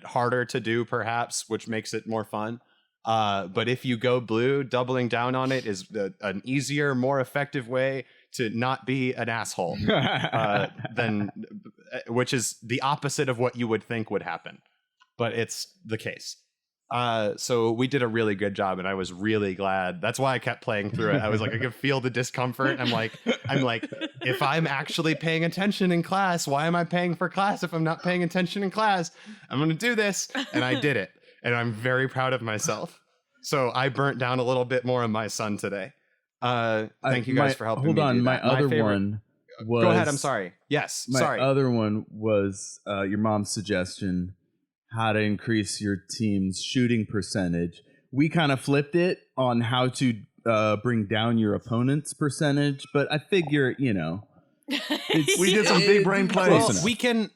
harder to do, perhaps, which makes it more fun. But if you go blue, doubling down on it is an easier, more effective way to not be an asshole, which is the opposite of what you would think would happen, but it's the case. So we did a really good job, and I was really glad. That's why I kept playing through it. I was like, I could feel the discomfort. I'm like, if I'm actually paying attention in class, why am I paying for class if I'm not paying attention in class? I'm going to do this, and I did it, and I'm very proud of myself. So I burnt down a little bit more of my son today. Thank you guys for helping me. Hold on, do my that. other favorite one was. Go ahead. I'm sorry. Yes. My sorry. other one was your mom's suggestion: how to increase your team's shooting percentage. We kind of flipped it on how to bring down your opponent's percentage, but I figure we did some big brain plays. Well, we can.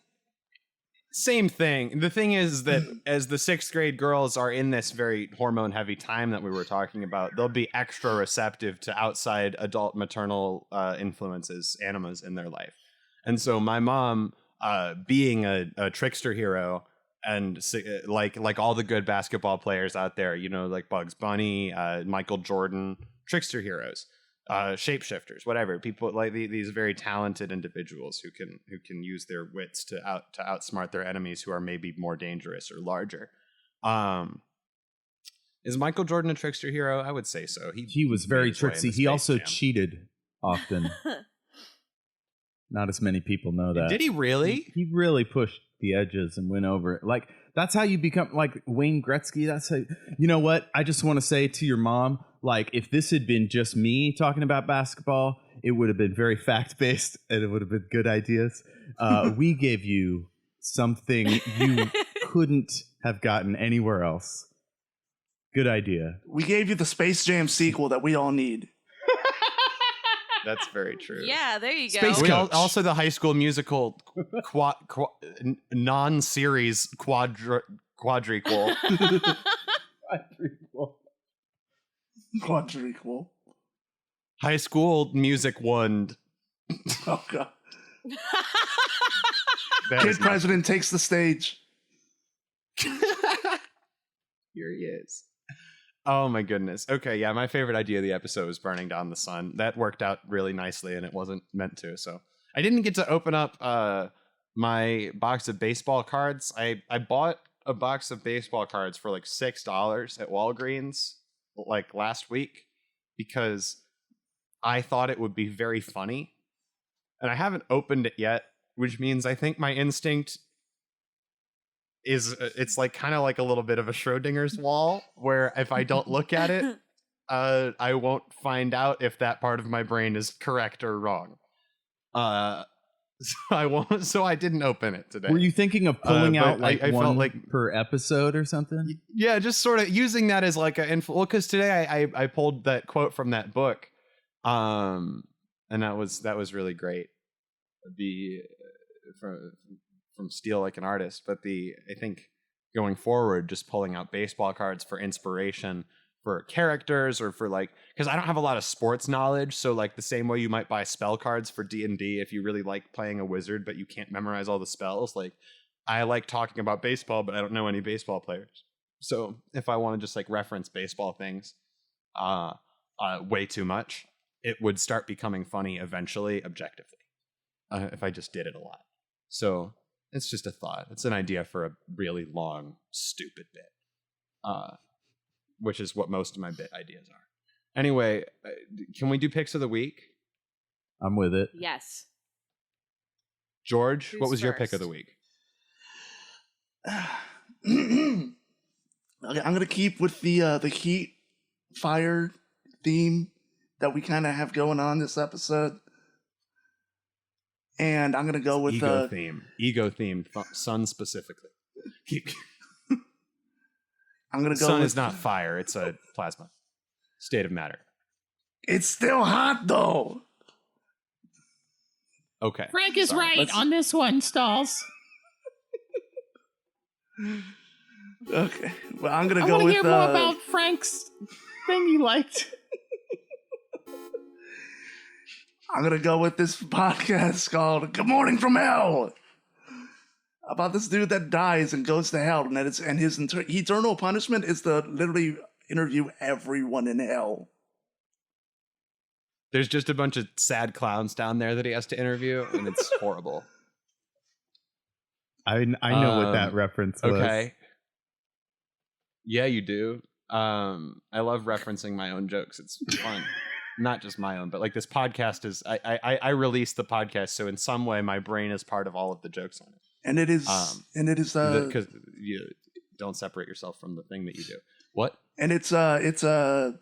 Same thing. The thing is that as the 6th grade girls are in this very hormone heavy time that we were talking about, they'll be extra receptive to outside adult maternal influences, animas in their life. And so my mom, being a trickster hero, and like all the good basketball players out there, like Bugs Bunny, Michael Jordan, trickster heroes. Shapeshifters, whatever, people like these very talented individuals who can use their wits to outsmart their enemies who are maybe more dangerous or larger. Is Michael Jordan a trickster hero? I would say so. He was very tricksy. He also Jam. cheated often. Not as many people know that. Did he really? He really pushed the edges and went over it. Like, that's how you become like Wayne Gretzky. That's how, you know what? I just want to say to your mom, like, if this had been just me talking about basketball, it would have been very fact-based and it would have been good ideas. We gave you something you couldn't have gotten anywhere else. Good idea. We gave you the Space Jam sequel that we all need. That's very true. Yeah, there you go. Space Coach. Also, the High School Musical non-series quadriquel. Quadriquel. High School Music One. Oh god. That Kid is not- President takes the stage. Here he is. Oh my goodness. Okay, yeah, my favorite idea of the episode was burning down the sun. That worked out really nicely, and it wasn't meant to. So I didn't get to open up my box of baseball cards. I bought a box of baseball cards for like $6 at Walgreens like last week because I thought it would be very funny, and I haven't opened it yet, which means I think my instinct is it's like kind of like a little bit of a Schrodinger's wall where if I don't look at it, I won't find out if that part of my brain is correct or wrong. So I didn't open it today. Were you thinking of pulling out like I one felt like per episode or something? Yeah, just sort of using that as like a well, because today I pulled that quote from that book, and that was really great. The from Steal Like an Artist, but I think going forward, just pulling out baseball cards for inspiration for characters or for like, because I don't have a lot of sports knowledge, so like the same way you might buy spell cards for D&D if you really like playing a wizard but you can't memorize all the spells, like I like talking about baseball but I don't know any baseball players. So if I want to just like reference baseball things way too much, it would start becoming funny eventually objectively if I just did it a lot. So it's just a thought. It's an idea for a really long, stupid bit, which is what most of my bit ideas are. Anyway, can we do picks of the week? I'm with it. Yes. George, Who's what was your first? pick of the week? Okay, I'm gonna keep with the heat fire theme that we kind of have going on this episode, and I'm gonna go with ego theme, sun specifically. I'm gonna go. Sun with, is not fire; it's a plasma state of matter. It's still hot though. Okay, Frank is sorry. right on this one, Stalls. Okay, well I'm gonna I go want to with. hear more about Frank's thing you liked. I'm gonna go with this podcast called "Good Morning from Hell," about this dude that dies and goes to hell, and his eternal punishment is to literally interview everyone in hell. There's just a bunch of sad clowns down there that he has to interview, and it's horrible. I know what that reference was. Okay. Yeah, you do. I love referencing my own jokes. It's fun. Not just my own, but like this podcast is I release the podcast, so in some way my brain is part of all of the jokes on it. And it is because you don't separate yourself from the thing that you do. What? And the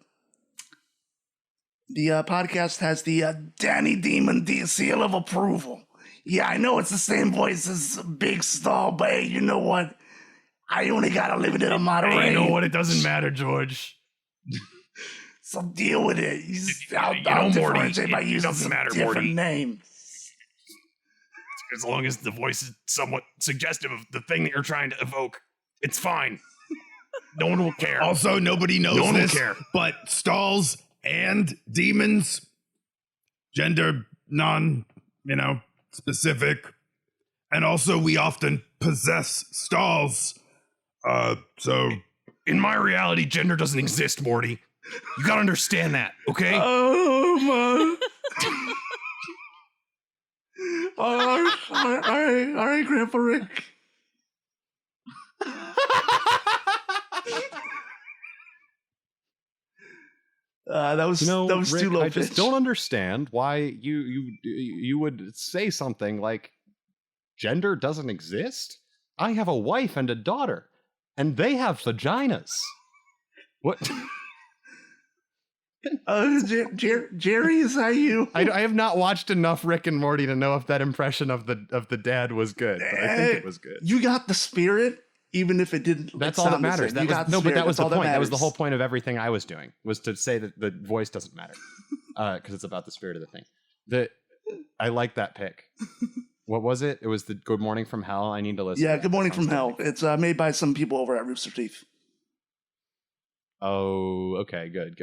podcast has the Danny Demon seal of approval. Yeah, I know it's the same voice as Big Stall, but hey, you know what? I only got a limited amount of Hey, you rain. know what? It doesn't matter, George. So deal with it. I'll Morty, differentiate by it using doesn't some matter, different Morty. names. As long as the voice is somewhat suggestive of the thing that you're trying to evoke, it's fine. No one will care. Also, nobody knows No one will this, care. but stalls and demons, gender specific, and also we often possess stalls. So In my reality, gender doesn't exist, Morty. You gotta understand that, okay? Oh my! All right, Grandpa Rick. That was Rick, too low I just pitch. don't understand why you would say something like gender doesn't exist. I have a wife and a daughter, and they have vaginas. What? Jerry, is that you? I have not watched enough Rick and Morty to know if that impression of the dad was good, but I think it was good. You got the spirit, even if it didn't. That's all that sound the matters. same. But Spirit, that was that's the all point. That was the matters. whole point of everything I was doing, was to say that the voice doesn't matter, because it's about the spirit of the thing. I like that pick. What was it? It was the Good Morning from Hell. I need to listen. Yeah, to Good Morning from Hell. Something. It's made by some people over at Rooster Teeth. Oh, okay, good.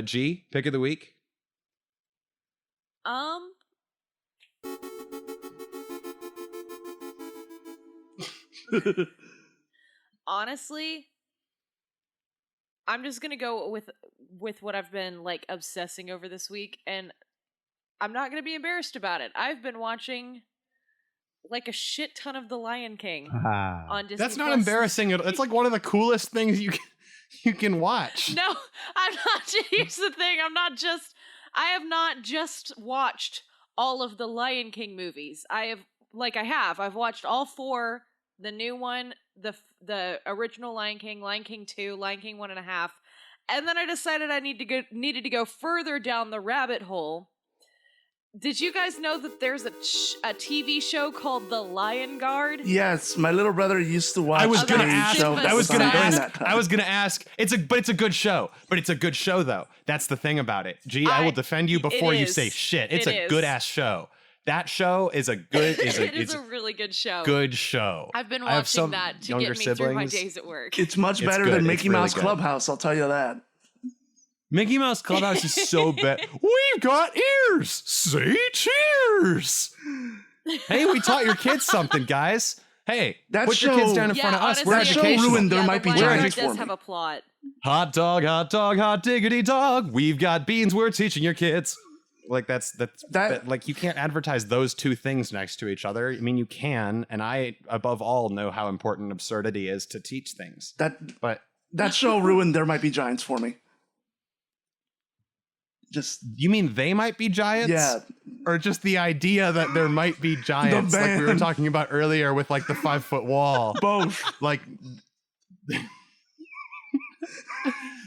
G, pick of the week. Honestly, I'm just gonna go with what I've been like obsessing over this week, and I'm not gonna be embarrassed about it. I've been watching like a shit ton of The Lion King on Disney. That's not Plus. embarrassing. It's like one of the coolest things you can watch. No, I'm not. Here's the thing. I have not just watched all of the Lion King movies. I've watched all 4, the new one, the original Lion King 2, Lion King 1.5, and then I decided I needed to go further down the rabbit hole. Did you guys know that there's a TV show called The Lion Guard? Yes, my little brother used to watch. I was gonna a ask. show that I was on gonna during ask. that time. I was gonna ask. It's a good show. But it's a good show though. That's the thing about it. Gee, I will defend you before you say shit. It's a good ass show. That show is a good. It is a really good show. Good show. I've been I have watching some that to younger get me through my siblings. days at work. It's much It's better good. than It's Mickey really Mouse good. Clubhouse. I'll tell you that. Mickey Mouse Clubhouse is so bad. We've got ears. Say cheers. Hey, we taught your kids something, guys. Hey, That put your kids show- down in front of us. honestly, We're that show educational. ruined There Might Be The Lion Guard Giants does for have me. a plot. Hot dog, hot diggity dog. We've got beans. We're teaching your kids. Like that's like you can't advertise those two things next to each other. I mean, you can, and I above all know how important absurdity is to teach things. But That show ruined There Might Be Giants for me. Just you mean they might be giants? Yeah. Or just the idea that there might be giants, like we were band. talking about earlier with like the 5-foot wall. both. Like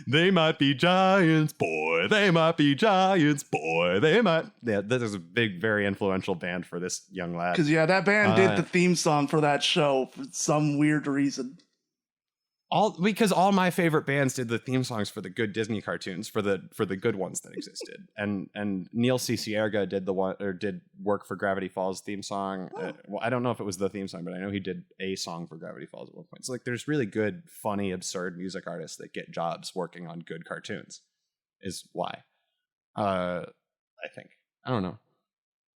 they might be giants, boy. They might be giants, boy. They might. Yeah, this is a big, very influential band for this young lad. Because that band did the theme song for that show for some weird reason. Because all my favorite bands did the theme songs for the good Disney cartoons, for the good ones that existed, and Neil C. Cierga did did work for Gravity Falls theme song. Well, I don't know if it was the theme song, but I know he did a song for Gravity Falls at one point. So like, there's really good, funny, absurd music artists that get jobs working on good cartoons. Is why, I think. I don't know.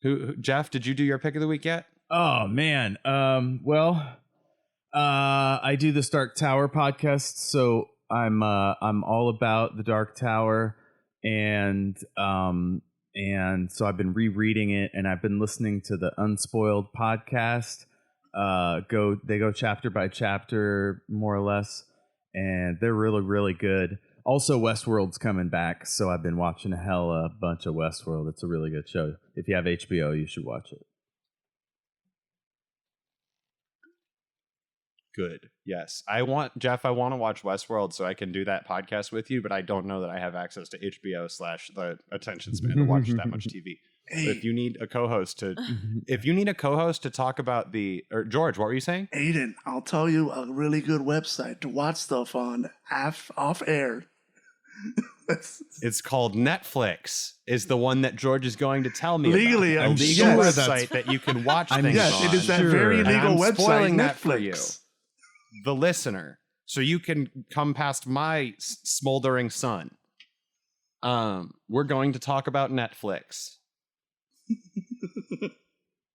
Who Jeff? Did you do your pick of the week yet? Oh man. I do this Dark Tower podcast, so I'm all about the Dark Tower, and so I've been rereading it, and I've been listening to the Unspoiled podcast. They go chapter by chapter, more or less, and they're really, really good. Also, Westworld's coming back, so I've been watching a bunch of Westworld. It's a really good show. If you have HBO, you should watch it. Good. Yes. I want to watch Westworld so I can do that podcast with you, but I don't know that I have access to HBO / the attention span to watch that much TV. Hey, But if you need a co-host to talk about George, what were you saying? Aiden, I'll tell you a really good website to watch stuff on off air. It's called Netflix. Is the one that George is going to tell me Legally, about. I'm A legal sure website that you can watch things Yes, on. it is that Sure. very And legal I'm website, spoiling that for you. Netflix. The listener, so you can come past my smoldering sun. We're going to talk about Netflix.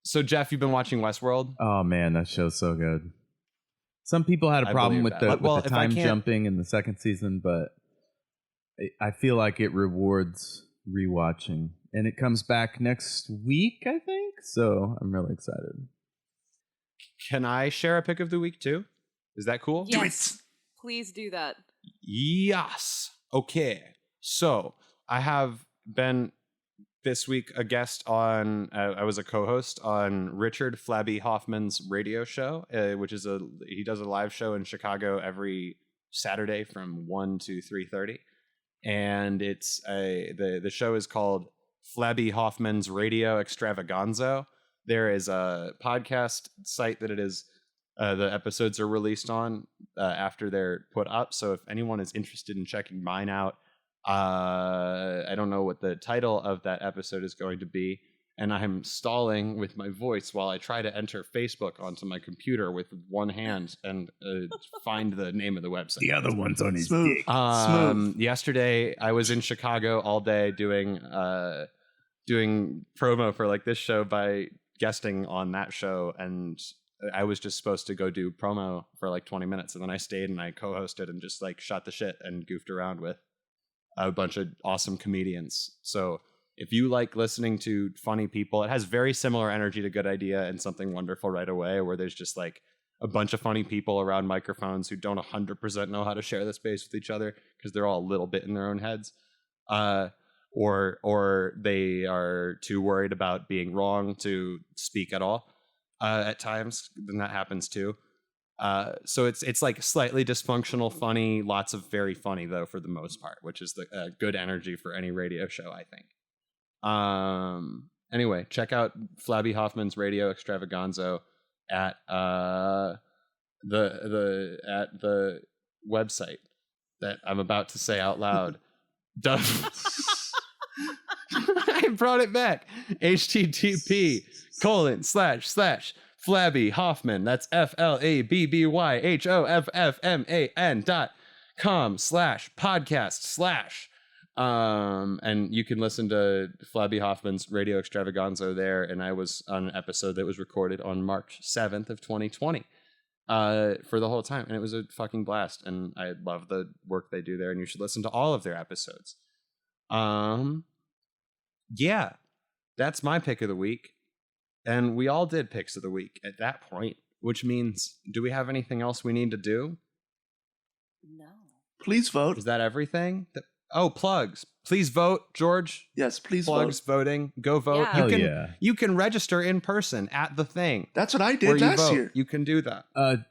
So Jeff, you've been watching Westworld? Oh man, that show's so good. Some people had a I problem believe with that. the Well, with the if I time can't- jumping in the second season, but I feel like it rewards rewatching, and it comes back next week, I think. So I'm really excited. Can I share a pick of the week too? Is that cool? Yes. Please do that. Yes. Okay. So I have been this week a guest on. I was a co-host on Richard Flabby Hoffman's radio show, which is he does a live show in Chicago every Saturday from 1 to 3:30, and it's the show is called Flabby Hoffman's Radio Extravaganza. There is a podcast site that it is. The episodes are released on after they're put up. So if anyone is interested in checking mine out, I don't know what the title of that episode is going to be. And I'm stalling with my voice while I try to enter Facebook onto my computer with one hand and find the name of the website. The other one's on his Smooth. dick. Smooth. Yesterday, I was in Chicago all day doing promo for like this show by guesting on that show, and I was just supposed to go do promo for like 20 minutes, and then I stayed and I co-hosted and just like shot the shit and goofed around with a bunch of awesome comedians. So if you like listening to funny people, it has very similar energy to Good Idea and Something Wonderful Right Away, where there's just like a bunch of funny people around microphones who don't 100% know how to share the space with each other because they're all a little bit in their own heads. Or they are too worried about being wrong to speak at all. At times, then that happens too. So it's like slightly dysfunctional, funny, lots of very funny though for the most part, which is the good energy for any radio show, I think. Anyway, check out Flabby Hoffman's Radio Extravaganza at the website that I'm about to say out loud. I brought it back. http:// Hoffman, that's FLABBYHOFFMAN.com/podcast/ and you can listen to Flabby Hoffman's Radio Extravaganza there. And I was on an episode that was recorded on March 7th of 2020 for the whole time. And it was a fucking blast. And I love the work they do there. And you should listen to all of their episodes. Yeah, that's my pick of the week. And we all did picks of the week at that point, which means, do we have anything else we need to do? No. Please vote. Is that everything? Oh, plugs. Please vote, George. Yes, please Plugs, vote. voting. Go vote. Yeah. You can register in person at the thing. That's what I where did you last vote. year. You can do that.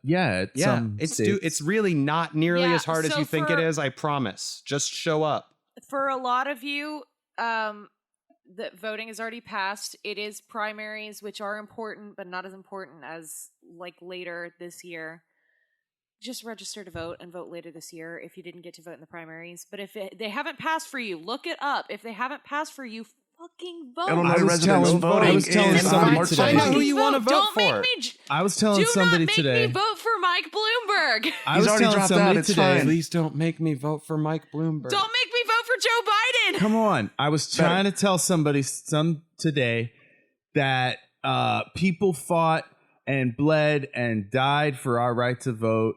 It's really not nearly as hard as so you think it is, I promise. Just show up. For a lot of you, the voting has already passed. It is primaries, which are important, but not as important as like later this year. Just register to vote and vote later this year if you didn't get to vote in the primaries. But if they haven't passed for you, look it up. If they haven't passed for you, fucking vote. Illinois residents voting I was telling is somebody on March today. 17th. Find out who you want to vote Don't for. make me. I was telling somebody Do not today. make me vote for Mike Bloomberg. I was He's already telling dropped somebody out, it's today. fine. Please don't make me vote for Mike Bloomberg. Don't make me vote for Joe Biden. Come on. I was trying to tell somebody today that people fought and bled and died for our right to vote.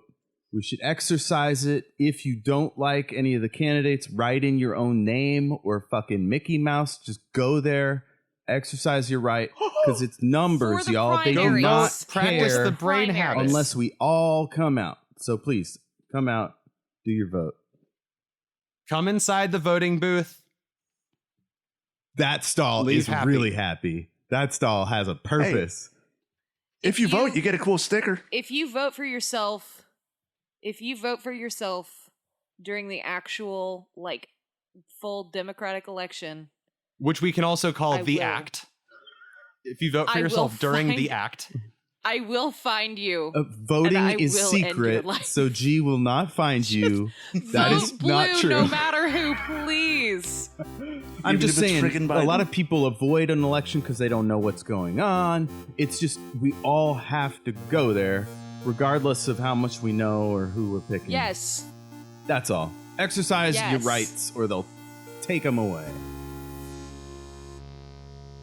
We should exercise it. If you don't like any of the candidates, write in your own name or fucking Mickey Mouse. Just go there, exercise your right, because it's numbers, For the y'all. They do primaries. not Practice care the brain Primaries. habits. unless we all come out. So please, come out, do your vote. Come inside the voting booth. That stall Leave is happy. really happy. That stall has a purpose. If you vote, you get a cool sticker. If you vote for yourself, during the actual like full democratic election, Which we can also call I the will. act. If you vote for I will yourself during find- the act. I will find you. Voting I is will end your secret, life. so G will not find you. That Vote is blue, not true. no matter who, please. I'm Even just if it's saying, friggin' a lot Biden. of people avoid an election because they don't know what's going on. It's just, we all have to go there, regardless of how much we know or who we're picking. Yes. That's all. Exercise your Yes. rights or they'll take them away.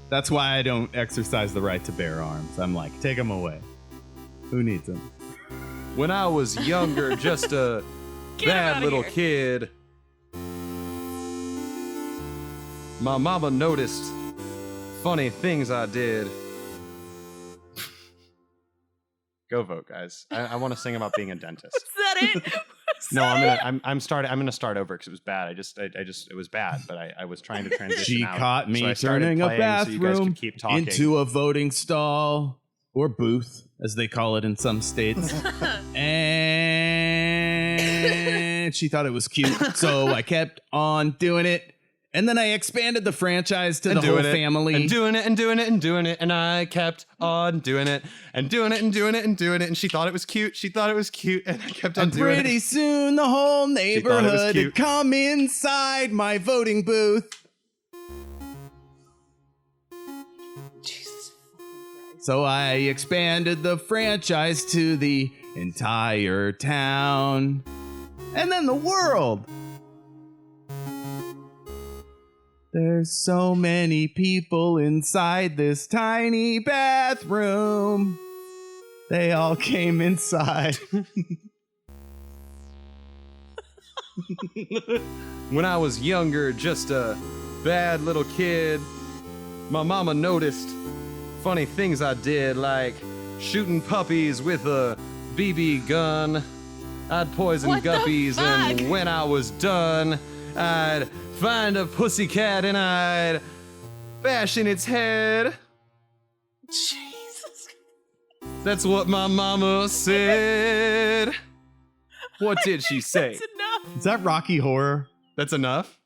That's why I don't exercise the right to bear arms. I'm like, take them away. Who needs them? When I was younger, just a Get him bad outta little here. kid, my mama noticed funny things I did. Go vote, guys. I want to sing about being a dentist. Is that it? No, I'm gonna start over because it was bad. It was bad, but I was trying to transition. She out. caught me So I started turning a playing so you guys bathroom could keep talking. into a voting stall or booth, as they call it in some states. And she thought it was cute, so I kept on doing it. And then I expanded the franchise to the whole family. And doing it and doing it and doing it. And I kept on doing it and doing it and doing it and doing it. And she thought it was cute. She thought it was cute. And I kept on And doing pretty it. soon the whole thought it was neighborhood cute. had come inside my voting booth. Jesus fucking Christ. So I expanded the franchise to the entire town. And then the world. There's so many people inside this tiny bathroom. They all came inside. When I was younger, just a bad little kid, my mama noticed funny things I did, like shooting puppies with a BB gun. I'd poison What the guppies, fuck? and when I was done, I'd find a pussycat and I'd bash in its head. Jesus. That's what my mama said. What did she say? That's enough. Is that Rocky Horror? That's enough?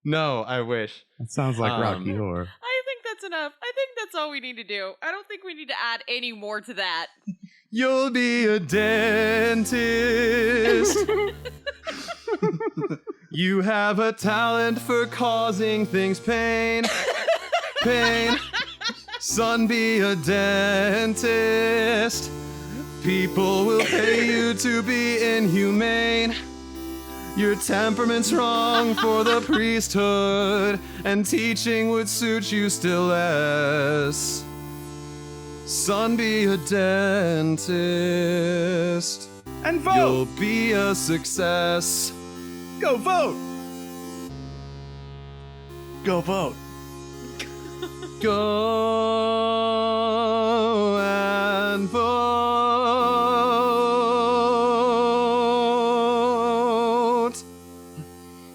No, I wish. That sounds like Rocky Horror. I think that's enough. I think that's all we need to do. I don't think we need to add any more to that. You'll be a dentist. You have a talent for causing things pain. Pain. Son, be a dentist. People will pay you to be inhumane. Your temperament's wrong for the priesthood, and teaching would suit you still less. Son, be a dentist. And vote! You'll be a success. Go vote! Go vote. Go and vote,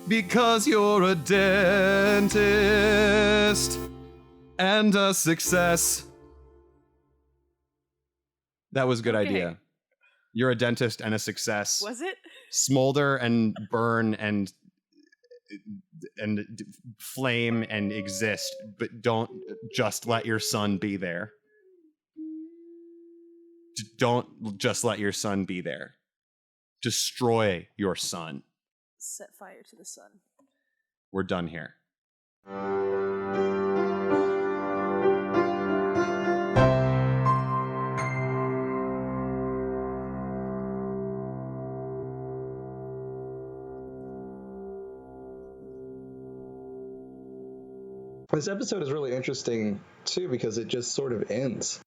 because you're a dentist and a success. That was a good Okay. idea. You're a dentist and a success. Was it? Smolder and burn and flame and exist, but don't just let your son be there. Don't just let your son be there. Destroy your son. Set fire to the sun. We're done here. This episode is really interesting too because it just sort of ends.